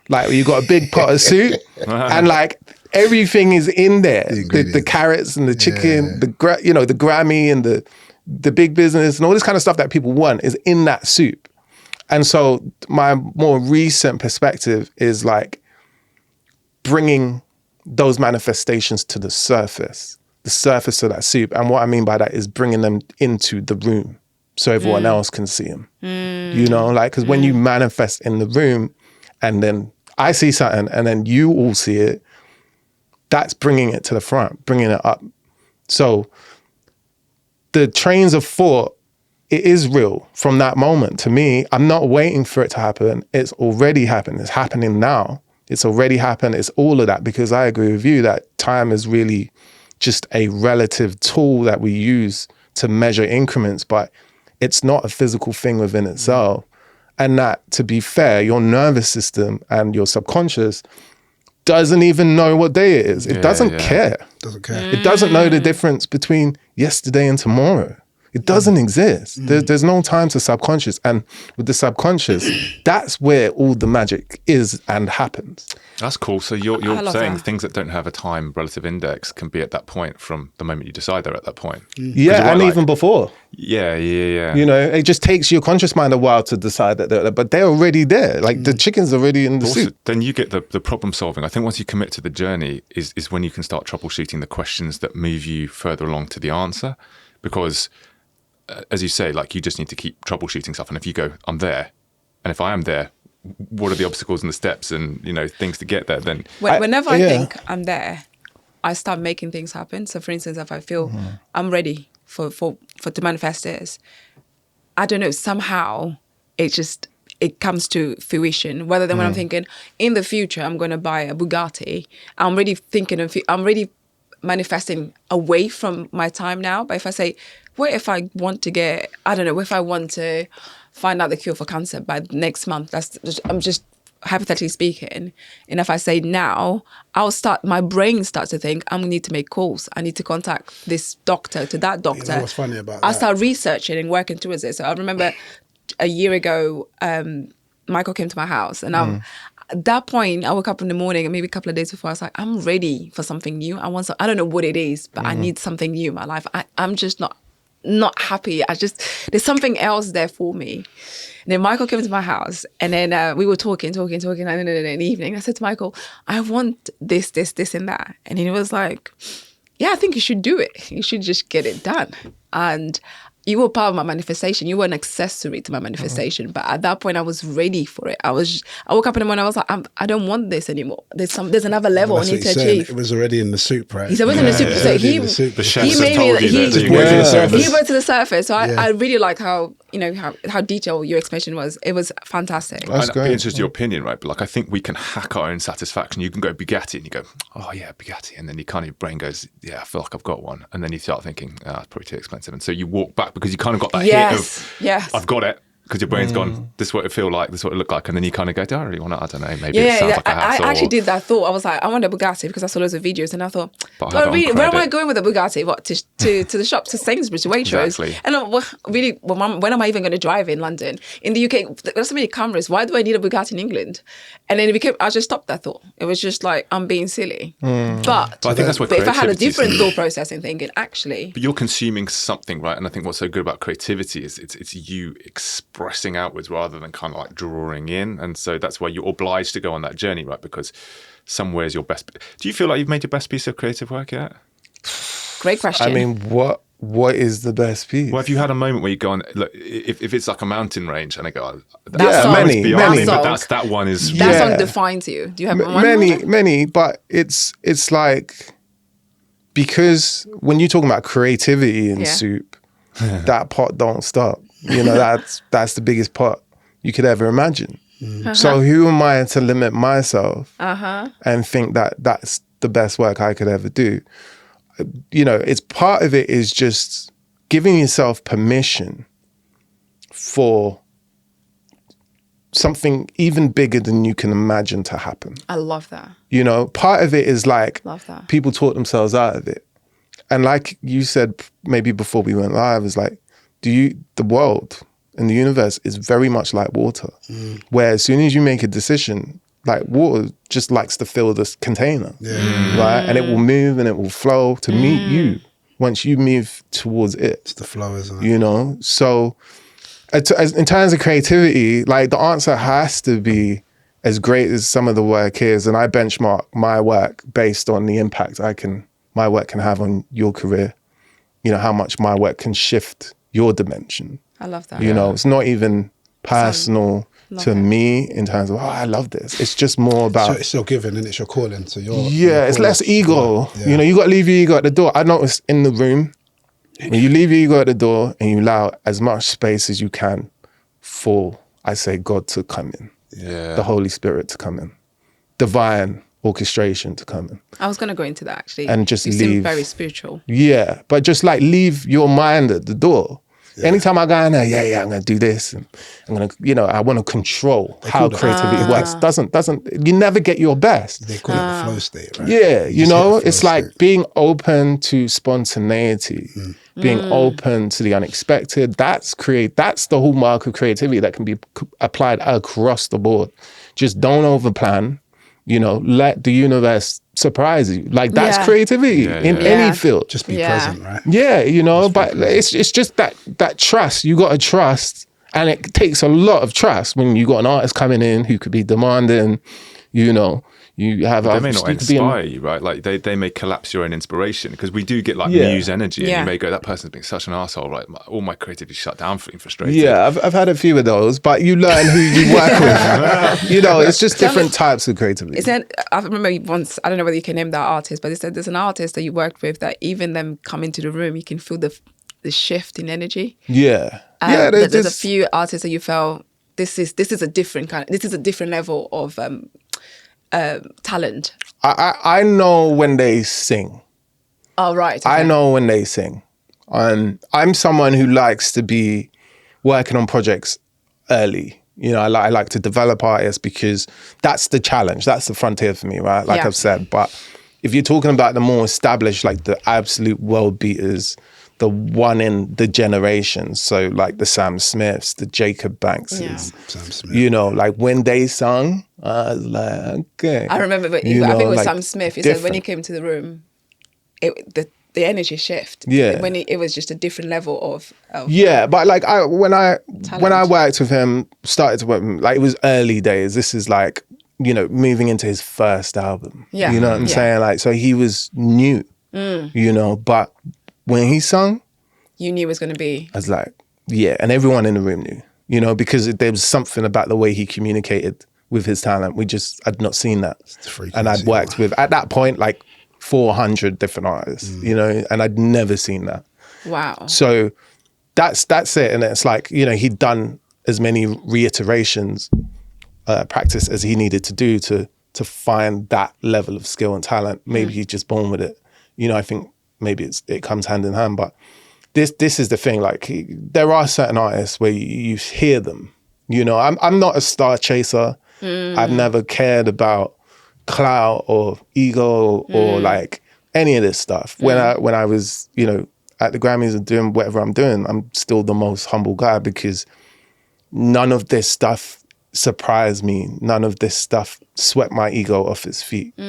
Like you got a big pot of soup and like everything is in there. The ingredients. carrots and the chicken, the Grammy and the big business and all this kind of stuff that people want is in that soup. And so my more recent perspective is like bringing those manifestations to the surface of that soup. And what I mean by that is bringing them into the room so everyone else can see them. You know, like, because when you manifest in the room and then I see something and then you all see it, that's bringing it to the front, bringing it up. So the trains of thought, it is real from that moment. To me, I'm not waiting for it to happen. It's already happened. It's happening now. It's already happened. It's all of that, because I agree with you that time is really just a relative tool that we use to measure increments, but it's not a physical thing within itself. And that, to be fair, your nervous system and your subconscious doesn't even know what day it is. It doesn't care. Doesn't care. It doesn't know the difference between yesterday and tomorrow. It doesn't exist. There's no time to subconscious. And with the subconscious, that's where all the magic is and happens. That's cool. So you're I love saying that. things that don't have a time relative index can be at that point from the moment you decide they're at that point. Yeah, and even before. Yeah. You know, it just takes your conscious mind a while to decide that but they're already there. Like the chicken's already in the Also, soup. then you get the problem solving. I think once you commit to the journey is when you can start troubleshooting the questions that move you further along to the answer. Because as you say, like, you just need to keep troubleshooting stuff. And if you go, I'm there, and if I am there, what are the obstacles and the steps and, you know, things to get there? Then Whenever I think I'm there, I start making things happen. So, for instance, if I feel I'm ready for to manifest this, I don't know, somehow it comes to fruition. Rather than when I'm thinking in the future I'm going to buy a Bugatti, I'm really thinking I'm really manifesting away from my time now. But if I say, what if I want to get, I don't know, if I want to find out the cure for cancer by next month, I'm just hypothetically speaking, and if I say now, my brain starts to think, I'm going to need to make calls. I need to contact this doctor to that doctor. You know what's funny about I that? start researching and working towards it. So I remember a year ago, Michael came to my house, and at that point, I woke up in the morning, and maybe a couple of days before, I was like, I'm ready for something new. I don't know what it is, but I need something new in my life. I'm just not happy. There's something else there for me. And then Michael came to my house, and then we were talking, and then in the evening, I said to Michael, I want this, and that. And he was like, yeah, I think you should do it. You should just get it done. And you were part of my manifestation. You were an accessory to my manifestation. But at that point, I was ready for it. I woke up in the morning, I was like, I don't want this anymore. There's another level I need to achieve. It was already in the soup, right? He said it was in the soup. So he made me, he brought to the surface. So I really like how detailed your explanation was. It was fantastic. That's great. I'd be interested in your opinion, right? But like, I think we can hack our own satisfaction. You can go Bugatti and you go, oh yeah, Bugatti. And then your brain goes, yeah, I feel like I've got one. And then you start thinking, it's probably too expensive. And so you walk back because you kind of got that hit of, I've got it. Because your brain's gone, this is what it feel like, this is what it look like. And then you kind of go, do I really want it? I don't know, maybe it sounds like a hassle. I actually did that thought. I was like, I want a Bugatti because I saw loads of videos, and I thought, where am I going with a Bugatti? What, to the shop, to Sainsbury's, to Waitrose? Exactly. And when am I even going to drive in London? In the UK, there's so many cameras. Why do I need a Bugatti in England? And then I just stopped that thought. It was just like, I'm being silly. But I think that's what if I had a creativity is. different thought process and thinking, actually. But you're consuming something, right? And I think what's so good about creativity is it's you expressing outwards rather than kind of like drawing in. And so that's why you're obliged to go on that journey, right? Because somewhere is your best. Do you feel like you've made your best piece of creative work yet? Great question. I mean, what is the best piece? Well, have you had a moment where you go on, look, if it's like a mountain range and I go, many. But that one is... That song defines you. Do you have one? Many, but it's like, because when you're talking about creativity in soup, that pot don't stop. That's the biggest pot you could ever imagine. So who am I to limit myself and think that that's the best work I could ever do? It's part of it is just giving yourself permission for something even bigger than you can imagine to happen. I love that. Part of it is like, love that. People talk themselves out of it. And like you said, maybe before we went live, is like, the world and the universe is very much like water, where as soon as you make a decision, like water just likes to fill this container, right? And it will move and it will flow to meet you once you move towards it. It's the flow, isn't it? So in terms of creativity, like the answer has to be as great as some of the work is. And I benchmark my work based on the impact my work can have on your career. How much my work can shift your dimension. I love that. It's not even personal to me in terms of, I love this. It's just more about... So it's your giving and it's your calling. So it's less ego. Yeah. You got to leave your ego at the door. I noticed in the room, when you leave your ego at the door and you allow as much space as you can for, I say, God to come in. Yeah. The Holy Spirit to come in. Divine orchestration to come in. I was going to go into that actually. And just you leave. seem very spiritual. Yeah, but just like leave your mind at the door. Yeah. Anytime I go in there, I'm going to do this. And I'm going to, I want to control how creativity works. You never get your best. They call it the flow state, right? Yeah, it's like being open to spontaneity, being open to the unexpected. That's the hallmark of creativity that can be applied across the board. Just don't overplan. Let the universe surprise you. Like that's creativity in any field. Just be present, right? Yeah, but it's just that trust. You got to trust, and it takes a lot of trust when you got an artist coming in who could be demanding. You have. They may not inspire you, right? Like they may collapse your own inspiration because we do get like muse energy, and you may go, that person's being such an arsehole, right? All my creativity shut down, feeling frustrated. Yeah, I've had a few of those, but you learn who you work with. It's just different types of creativity. I remember once, I don't know whether you can name that artist, but they said there's an artist that you worked with that even them come into the room, you can feel the shift in energy. Yeah, there's a few artists that you felt this is a different level of talent. I know when they sing. Oh, right. Okay. I know when they sing. I'm someone who likes to be working on projects early. You know, I like to develop artists because that's the challenge. That's the frontier for me, right? Like I've said. But if you're talking about the more established, like the absolute world beaters, the one in the generation, so like the Sam Smiths, the Jacob Bankses, Sam Smith. you know, like when they sung, I was like, okay. I remember, but You I think know, it was like, Sam Smith. He said when he different. came to the room, the energy shift. Yeah. When it was just a different level of Yeah, but like when I Talent. worked with him, started to work with him, like it was early days. This is like, you know, moving into his first album. Yeah. You know what I'm Yeah. saying? Like, so he was new, you know, but when he sung, you knew it was going to be. I was like, yeah, and everyone in the room knew, you know, because there was something about the way he communicated with his talent. I'd not seen that. And I'd worked with, at that point, like 400 different artists, you know, and I'd never seen that. Wow. So that's it. And it's like, you know, he'd done as many reiterations, practice as he needed to do to find that level of skill and talent. Maybe he's just born with it. You know, I think maybe it comes hand in hand, but this is the thing. Like there are certain artists where you hear them, you know, I'm not a star chaser. I've never cared about clout or ego or like any of this stuff. When I was, you know, at the Grammys and doing whatever I'm doing, I'm still the most humble guy because none of this stuff surprised me. None of this stuff swept my ego off its feet. You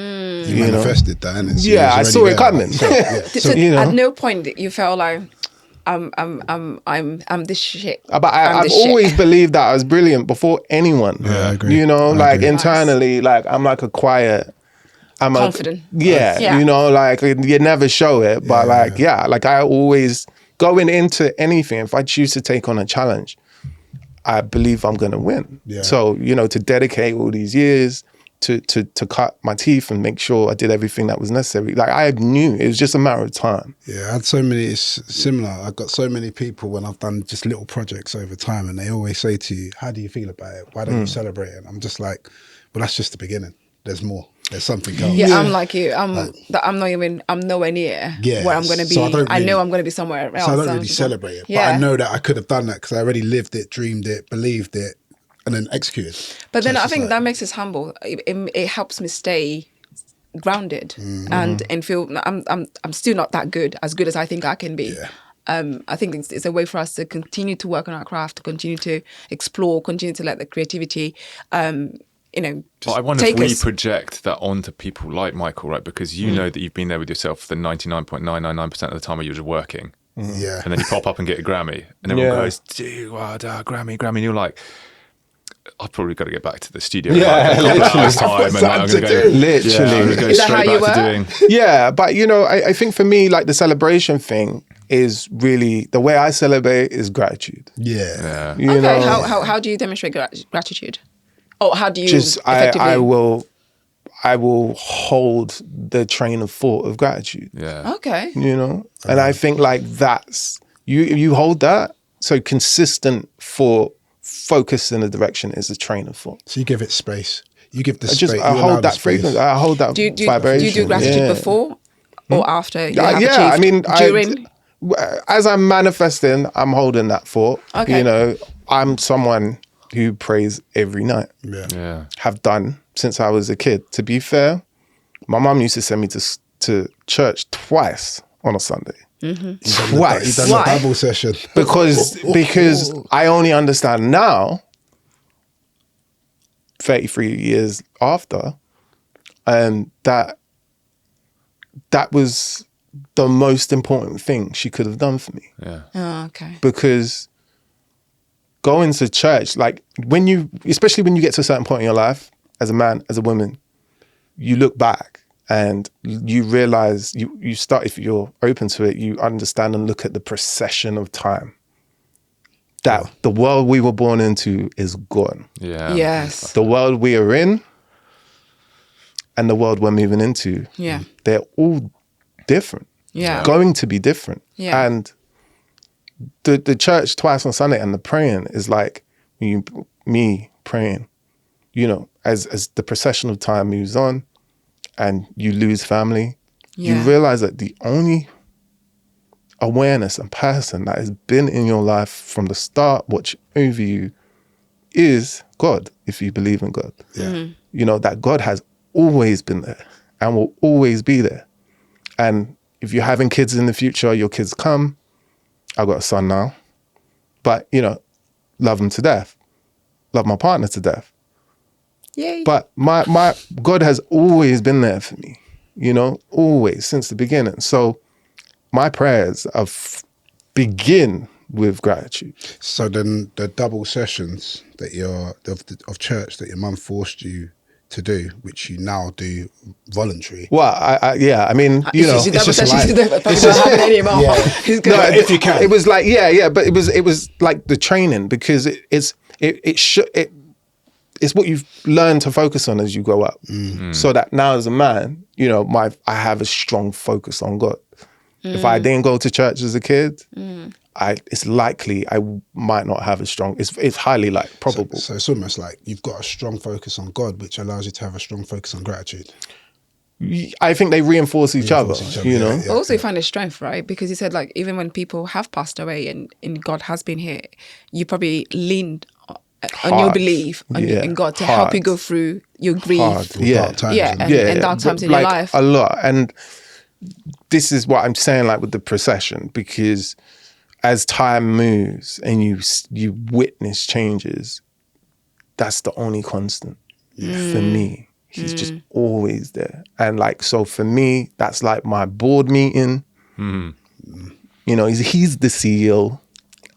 manifested that, and yeah, I saw it coming. So you know, at no point you felt like I'm this shit. but I've always believed that I was brilliant before anyone. Yeah, I agree. You know, I like agree. internally, like I'm like a quiet. I'm Confident. Yeah, you know, like you never show it, but like I always going into anything. If I choose to take on a challenge, I believe I'm gonna win. Yeah. So you know, to dedicate all these years to cut my teeth and make sure I did everything that was necessary. Like I knew it was just a matter of time. Yeah, I had so many, it's similar. I've got so many people when I've done just little projects over time and they always say to you, how do you feel about it? Why don't you celebrate it? I'm just like, well, that's just the beginning. There's more. There's something else. Yeah, I'm like you. I'm nowhere near where I'm going to be. So I know I'm going to be somewhere else. So I don't really celebrate it. But I know that I could have done that because I already lived it, dreamed it, believed it, and then executed. But then So I it's think like, that makes us humble. It helps me stay grounded and feel I'm still not that good as I think I can be. Yeah. I think it's a way for us to continue to work on our craft, to continue to explore, continue to let the creativity, you know. Well, I wonder if take we us. project that onto people like Michael, right? Because you know that you've been there with yourself the 99.999% of the time when you're just working. Yeah. And then you pop up and get a Grammy, and everyone goes, "Dude, wow, Grammy!" And you're like, "I've probably got to get back to the studio." Yeah, in a couple of hours' literally. time, and I'm going to go. Literally. I'm gonna go Is that straight how you back to work? doing. Yeah, but you know, I think for me, like the celebration thing is really the way I celebrate is gratitude. Yeah. You Okay, know, how do you demonstrate gratitude? Or how do you just effectively? I will hold the train of thought of gratitude. Yeah. Okay. You know, and I think like that's you hold that so consistent for focus in a direction is a train of thought. So you give it space. You give the I space. just I hold that frequency. I hold that Do you vibration. do gratitude Yeah. before or after you have Yeah, I achieved? mean, During? as I'm manifesting, I'm holding that thought. Okay. You know, I'm someone who prays every night. Yeah. Yeah. Have done since I was a kid. To be fair, my mum used to send me to church twice on a Sunday. Twice. You've done the Why? Bible session. Because I only understand now, 33 years after, that was the most important thing she could have done for me. Yeah. Oh, okay. Because going to church, like especially when you get to a certain point in your life, as a man, as a woman, you look back and you realize, you start, if you're open to it, you understand and look at the procession of time. That the world we were born into is gone. Yeah. Yes. The world we are in and the world we're moving into, Yeah. they're all different. Yeah. Going to be different. Yeah. And the church twice on Sunday and the praying is like me praying, you know, as the procession of time moves on and you lose family, you Yeah. realize that the only awareness and person that has been in your life from the start, watch over you is God, if you believe in God. You know, that God has always been there and will always be there. And if you're having kids in the future, your kids come. I've got a son now. But, you know, love them to death. Love my partner to death. Yay. But my God has always been there for me, you know, always, since the beginning. So my prayers begin with gratitude. So then the double sessions that of church that your mum forced you to do, which you now do voluntary. Well, I mean, you know, it's just like- if you can. It was like, but it was like the training, because it's what you've learned to focus on as you grow up. So that now as a man, you know, I have a strong focus on God. If I didn't go to church as a kid, it's likely I might not have a strong. It's highly probable. So it's almost like you've got a strong focus on God, which allows you to have a strong focus on gratitude. I think they reinforce each other. You know. yeah. Also, you find a strength, right? Because you said, like, even when people have passed away and God has been here, you probably leaned on your belief in God to help you go through your grief. Dark times and dark times in your life. A lot. And this is what I'm saying, like with the procession, because as time moves and you witness changes, that's the only constant for me. He's just always there. And like, so for me, that's like my board meeting. You know, he's the CEO.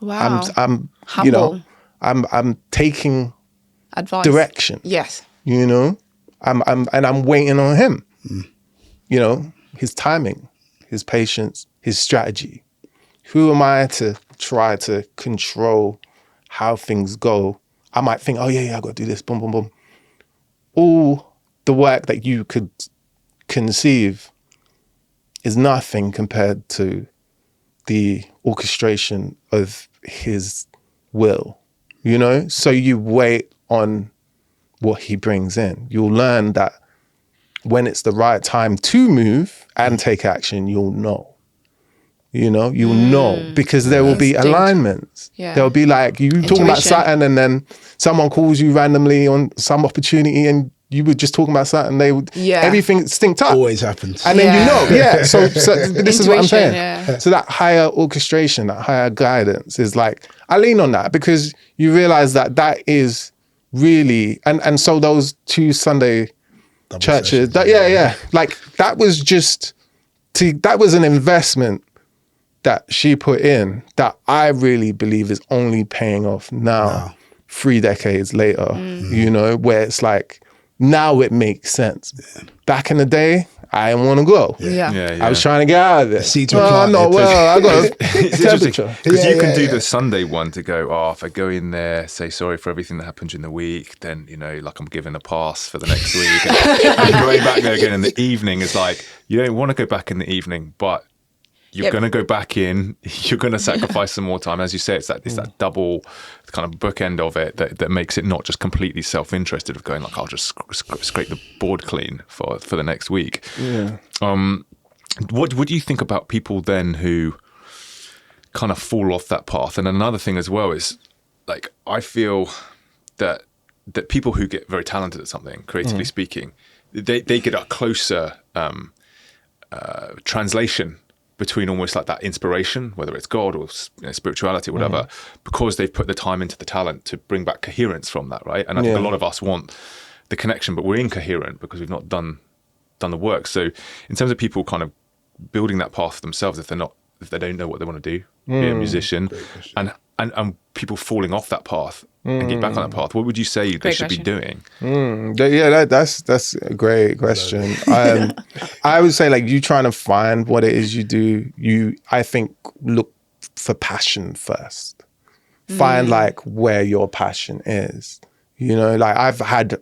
Wow. I'm humble. You know, I'm taking Advice. direction. Yes. You know, I'm waiting on him. You know, his timing, his patience, his strategy. Who am I to try to control how things go? I might think, oh yeah, I got to do this, boom, boom, boom. All the work that you could conceive is nothing compared to the orchestration of his will, you know? So you wait on what he brings in. You'll learn that when it's the right time to move and take action, you'll know. You know, you'll know, because there will be Instinct. alignments. Yeah. There'll be like, you talking about Intuition. something and then someone calls you randomly on some opportunity and you were just talking about something, they would, everything synced up. Always happens. And then you know, So this is what I'm saying. Yeah. So that higher orchestration, that higher guidance is like, I lean on that because you realize that is really, and so those 2 Sunday Double churches, sessions, like that was just, that was an investment that she put in that I really believe is only paying off now, 3 decades later, you know, where it's like, now it makes sense. Back in the day, I didn't want to go. I was trying to get out of there. seeds were planted. I got a It's temperature. interesting because you can do the Sunday one to go, if I go in there, say sorry for everything that happened during the week, then, you know, like I'm given a pass for the next week. And going back there again in the evening is like, you don't want to go back in the evening, but you're going to go back in, you're going to sacrifice some more time. As you say, it's that double kind of bookend of it that makes it not just completely self-interested of going like, I'll just scrape the board clean for the next week. Yeah. What do you think about people then who kind of fall off that path? And another thing as well is, like, I feel that people who get very talented at something, creatively speaking, they get a closer translation between almost like that inspiration, whether it's God or spirituality or whatever, because they've put the time into the talent to bring back coherence from that, right? And I think a lot of us want the connection, but we're incoherent because we've not done the work. So in terms of people kind of building that path for themselves, if they don't know what they want to do, be a musician, and people falling off that path and get back on that path, what would you say they should be doing? That's a great question. I would say, like, you trying to find what it is you do, I think look for passion first. Find like where your passion is. You know, like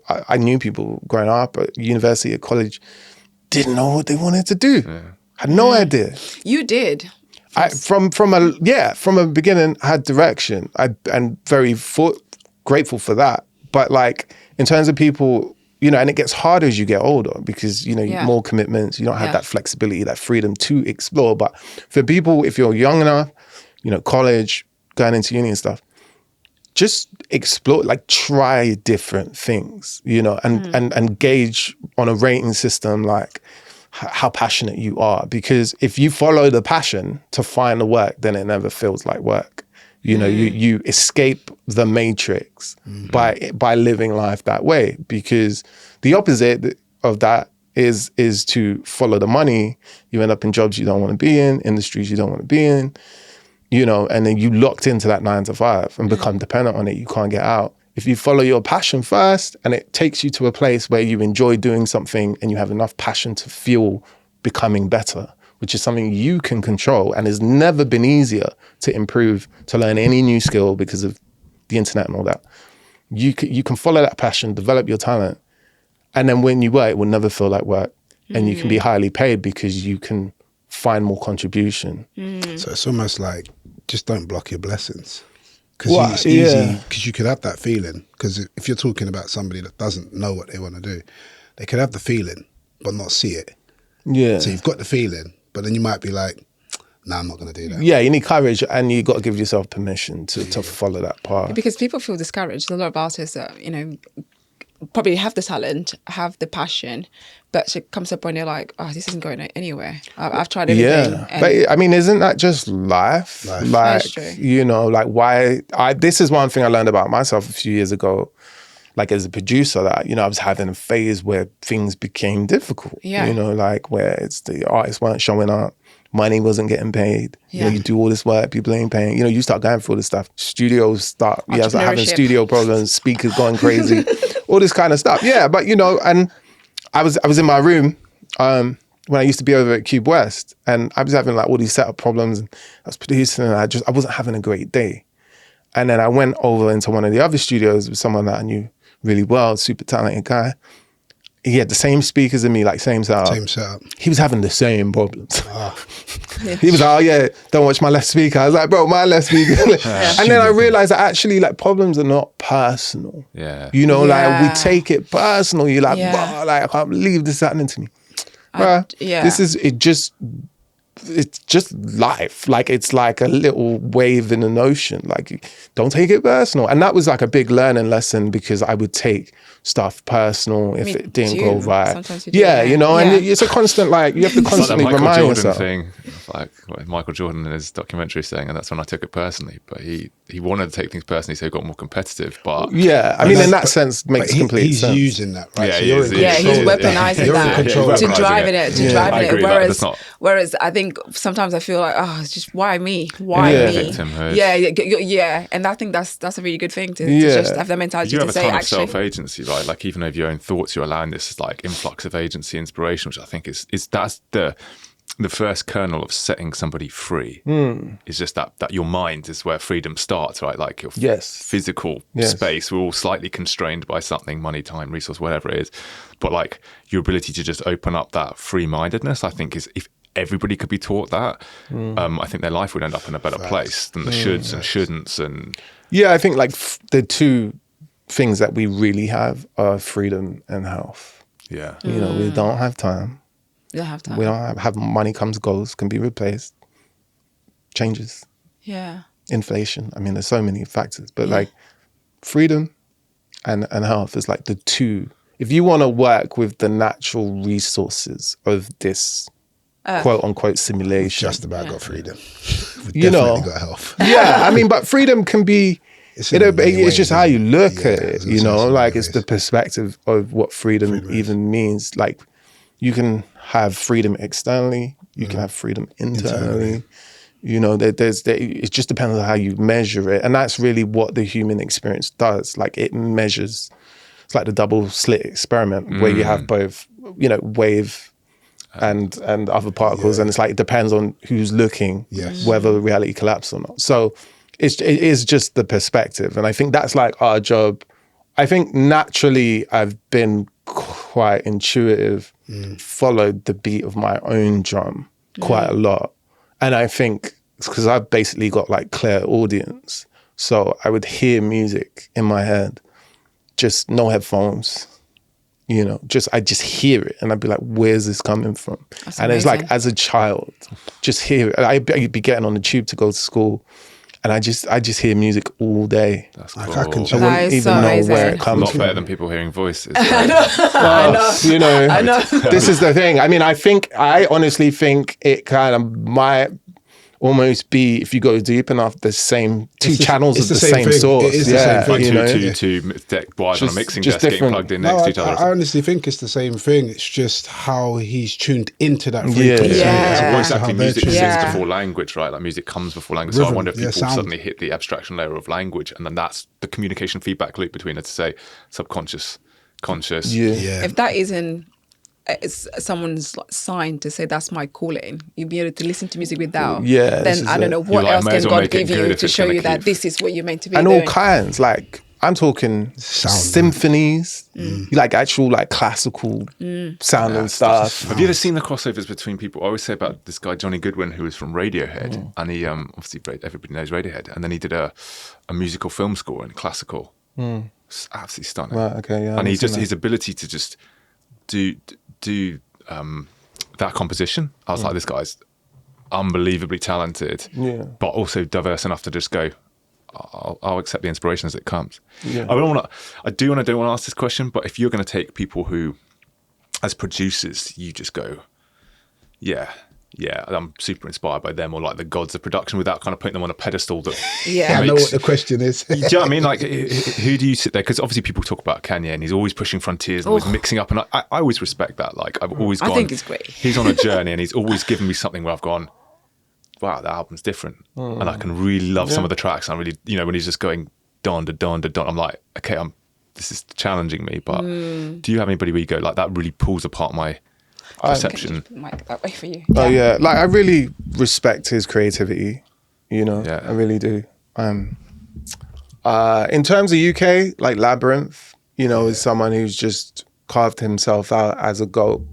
I knew people growing up at university, at college, didn't know what they wanted to do. Had no idea. You did. From a beginning, had direction. And very grateful for that. But like, in terms of people, you know, and it gets harder as you get older because, you know, more commitments, you don't have that flexibility, that freedom to explore. But for people, if you're young enough, you know, college, going into uni and stuff, just explore, like try different things, you know, and gauge on a rating system, like how passionate you are. Because if you follow the passion to find the work, then it never feels like work. You know, you escape the matrix by living life that way, because the opposite of that is to follow the money. You end up in jobs you don't want to be in, industries you don't want to be in, you know, and then you locked into that 9 to 5 and become dependent on it. You can't get out. If you follow your passion first and it takes you to a place where you enjoy doing something and you have enough passion to feel becoming better, which is something you can control and has never been easier to improve, to learn any new skill because of the internet and all that. You can follow that passion, develop your talent, and then when you work, it will never feel like work. And you can be highly paid because you can find more contribution. So it's almost like, just don't block your blessings. Because it's easy, because you could have that feeling. Because if you're talking about somebody that doesn't know what they want to do, they could have the feeling, but not see it. Yeah. So you've got the feeling, but then you might be like, nah, I'm not going to do that. Yeah, you need courage, and you got to give yourself permission to follow that path. Because people feel discouraged. A lot of artists that, you know, probably have the talent, have the passion, but it comes to a point you're like, oh, this isn't going anywhere. I've tried everything. Yeah, but I mean, isn't that just life? Like, that's true. You know, like this is one thing I learned about myself a few years ago, like as a producer, that, you know, I was having a phase where things became difficult. Yeah. You know, like where it's the artists weren't showing up, money wasn't getting paid. Yeah. You know, you do all this work, people ain't paying. You know, you start going through all this stuff. Studios start, you start having studio problems, speakers going crazy, all this kind of stuff. Yeah, but you know, and I was in my room when I used to be over at Cube West, and I was having like all these setup problems, and I was producing, and I wasn't having a great day. And then I went over into one of the other studios with someone that I knew really well, super talented guy. He had the same speakers as me, like same setup. Same setup. He was having the same problems. He was like, oh yeah, don't watch my left speaker. I was like, bro, my left speaker. And then I realized that actually like problems are not personal. Yeah. You know, like we take it personal. You're like, wow, like I can't believe this happening to me. Bruh, it's just life. Like it's like a little wave in an ocean. Like don't take it personal. And that was like a big learning lesson, because I would take stuff personal if it didn't go right. Sometimes you do, you know, and it's a constant, like you have to constantly like remind Jordan yourself. Thing, like what Michael Jordan in his documentary saying, and that's when I took it personally. But he wanted to take things personally, so he got more competitive. But yeah, I mean, in that sense, makes complete sense. He's using that, right? Yeah, So he's weaponizing that to driving it. Whereas I think sometimes I feel like, oh, it's just why me? Why me? Victimhood. Yeah, and I think that's a really good thing to just have that mentality You to have a say ton of actually. self-agency, right? Like even over your own thoughts, you're allowing this like influx of agency, inspiration, which I think is that's the first kernel of setting somebody free. Is just that your mind is where freedom starts, right? Like your physical space, we're all slightly constrained by something, money, time, resource, whatever it is. But like your ability to just open up that free-mindedness, I think is, if everybody could be taught that, I think their life would end up in a better place than the shoulds and shouldn'ts. And I think like the two things that we really have are freedom and health. Yeah. You know, we don't have time. You don't have time. We don't have money comes, goes, can be replaced, changes, inflation. I mean, there's so many factors, but like freedom and health is like the two. If you want to work with the natural resources of this quote unquote simulation, Just about got freedom. You know, got health. I mean, but freedom can be, it's just how you look at it, you know, like it's the perspective of what freedom even means. Like you can have freedom externally, you can have freedom internally. You know, it just depends on how you measure it. And that's really what the human experience does. Like it measures, it's like the double slit experiment where you have both, you know, wave and other particles. And it's like, it depends on who's looking, whether reality collapses or not. So it is just the perspective. And I think that's like our job. I think naturally I've been quite intuitive, followed the beat of my own drum quite a lot. And I think it's because I've basically got like clear audience. So I would hear music in my head, just no headphones, you know, I just hear it and I'd be like, where's this coming from? That's and amazing. It's like, as a child, just hear it. I'd be getting on the tube to go to school And I just hear music all day. That's Like, cool. I can I check. wouldn't That is even so know amazing. where it A comes lot from. better than people hearing voices. You know, I know. this is the thing. I mean, I honestly think it kind of might almost be, if you go deep enough, the same two channels of the same thing. source. It is the same thing. Like you know? two wires on a mixing just desk getting different. plugged in No, next to each other. I honestly think it's the same thing. It's just how he's tuned into that frequency. Yeah. as opposed to Exactly. how they're Music tuned sits into Yeah. before language, right? Like music comes before language. So I Rhythm, wonder if people sound. suddenly hit the abstraction layer of language, and then that's the communication feedback loop between, let's say, subconscious, conscious. Yeah. If that isn't it's someone's sign to say that's my calling, you'll be able to listen to music without. Yeah, this Then is I don't it. know You're what like, else may can as well God make it give good you if to it's show gonna you that keep- this is what you're meant to be And doing. all kinds. Like, I'm talking symphonies, like actual like classical sounding stuff. Have you ever seen the crossovers between people? I always say about this guy Johnny Goodwin, who was from Radiohead, and he obviously everybody knows Radiohead, and then he did a musical film score in classical. It's absolutely stunning. Right, okay, yeah, and he I've seen just that. his ability to just do that composition. I was like, this guy's unbelievably talented, but also diverse enough to just go, I'll accept the inspiration as it comes. Yeah. I don't want to ask this question, but if you're going to take people who, as producers, you just go, yeah, I'm super inspired by them, or like the gods of production, without kind of putting them on a pedestal that Yeah. I know what the question is. do you know what I mean? Like, who do you sit there? Because obviously people talk about Kanye and he's always pushing frontiers and always mixing up. And I always respect that. Like, I've always gone, I think it's great. He's on a journey and he's always given me something where I've gone, wow, that album's different. And I can really love some of the tracks. I really, when he's just going don to don to don, I'm like, okay, this is challenging me. But do you have anybody where you go, like, that really pulls apart my perception? Mic that way for you. Oh yeah, like I really respect his creativity, Yeah. I really do. In terms of UK, like Labyrinth, is someone who's just carved himself out as a goat,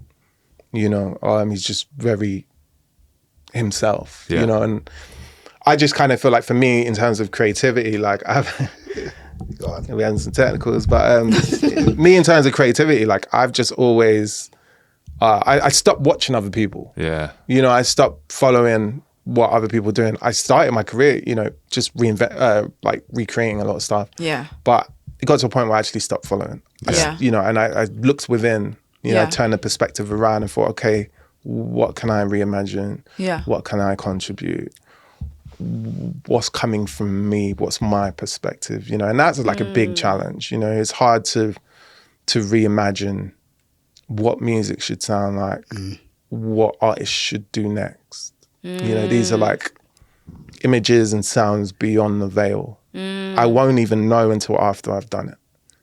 he's just very himself, and I just kind of feel like for me, in terms of creativity, like we're having some technicals, but me in terms of creativity, like I've just always, I stopped watching other people. Yeah. I stopped following what other people are doing. I started my career, just recreating a lot of stuff. Yeah. But it got to a point where I actually stopped following. And I looked within, I turned the perspective around and thought, okay, what can I reimagine? Yeah. What can I contribute? What's coming from me? What's my perspective? And that's like a big challenge. It's hard to reimagine what music should sound like, what artists should do next. These are like images and sounds beyond the veil. I won't even know until after I've done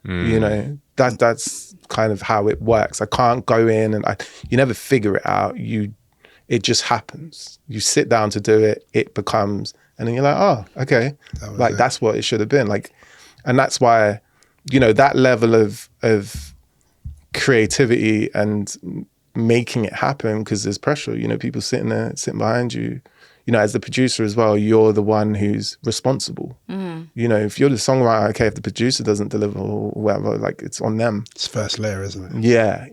it. That's kind of how it works. I can't go in and you never figure it out. It just happens. You sit down to do it, it becomes, and then you're like, oh, okay. That's what it should have been. Like, and that's why, that level of creativity and making it happen, because there's pressure, people sitting behind you, as the producer as well, you're the one who's responsible. If you're the songwriter, okay, if the producer doesn't deliver or whatever, like, it's on them. It's first layer, isn't it? Yeah,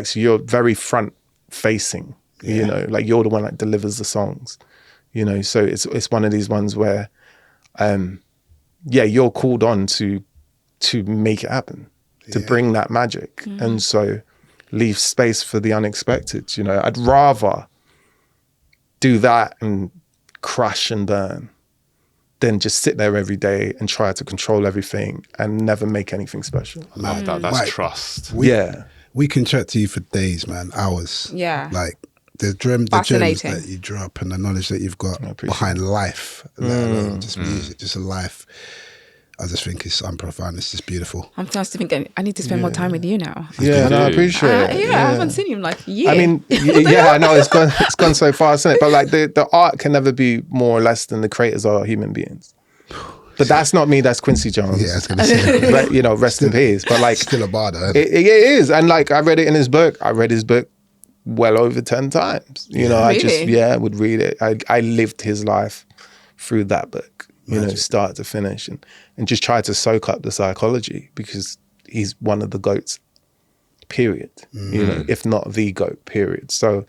so you're very front facing, like you're the one that delivers the songs, so it's one of these ones where, you're called on to make it happen, to bring that magic. And so leave space for the unexpected. I'd rather do that and crash and burn than just sit there every day and try to control everything and never make anything special. I love that. That's trust. We can chat to you for days, man, hours. Yeah. Like the gems Fascinating. that you drop and the knowledge that you've got behind life, let alone just music, just a life. I just think it's unprofound. It's just beautiful. I'm starting to think I need to spend more time with you now. Yeah, no, I appreciate it. I haven't seen you in like a year. I mean, I know it's gone so fast, isn't it? But like the art can never be more or less than the creators are human beings. But that's not me. That's Quincy Jones. Yeah, I was gonna say. Rest in peace. But like, Still a bar, though. it is. And like, I read it in his book. I read his book well over 10 times. I just would read it. I lived his life through that book. Start to finish, and just try to soak up the psychology, because he's one of the GOATs, period. If not the GOAT, period. So,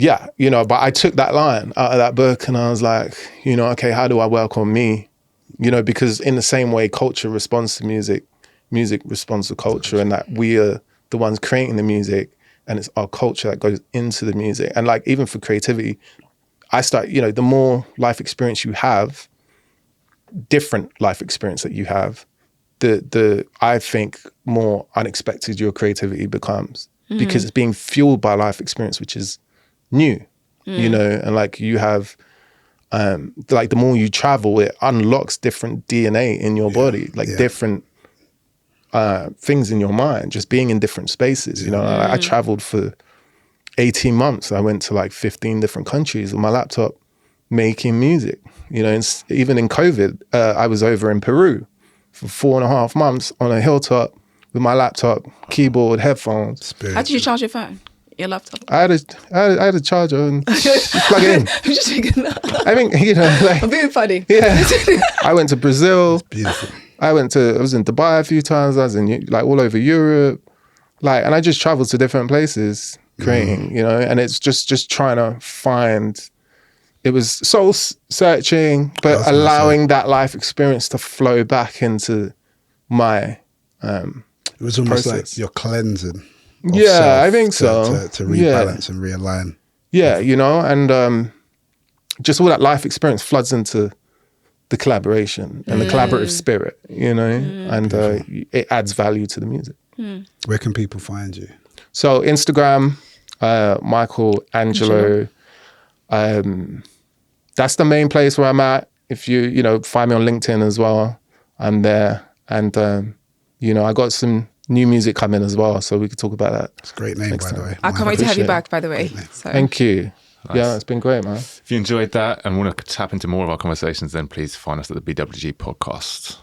yeah, you know, but I took that line out of that book and I was like, you know, okay, how do I work on me? You know, because in the same way culture responds to music, music responds to culture, and that we are the ones creating the music, and it's our culture that goes into the music. And like, even for creativity, I start, you know, the more life experience you have, different life experience that you have, the I think more unexpected your creativity becomes, because it's being fueled by life experience, which is new, you know, and like you have, like the more you travel, it unlocks different DNA in your body, like different things in your mind, just being in different spaces. You know, I traveled for 18 months. I went to like 15 different countries with my laptop making music. You know, and even in COVID, I was over in Peru for 4.5 months on a hilltop with my laptop, keyboard, headphones. How did you charge your phone? Your laptop? I had a charger and just plug it in. I'm just thinking that. I mean, you know, like, I'm being funny. yeah. I went to Brazil. Beautiful. I was in Dubai a few times. I was in like all over Europe, like, and I just traveled to different places creating, you know, and it's just trying to find. It was soul searching, but allowing that life experience to flow back into my. It was almost process. like you're cleansing. Yeah, I think so. To rebalance and realign. Yeah, you know, and just all that life experience floods into the collaboration and the collaborative spirit, you know, and it adds value to the music. Where can people find you? So Instagram, Michael Angelo. That's the main place where I'm at. If you know, find me on LinkedIn as well, I'm there. And, you know, I got some new music coming as well, so we could talk about that. It's a great name, by the way. I can't wait to have you back, by the way. So. Thank you. Nice. Yeah, it's been great, man. If you enjoyed that and want to tap into more of our conversations, then please find us at the BWG podcast.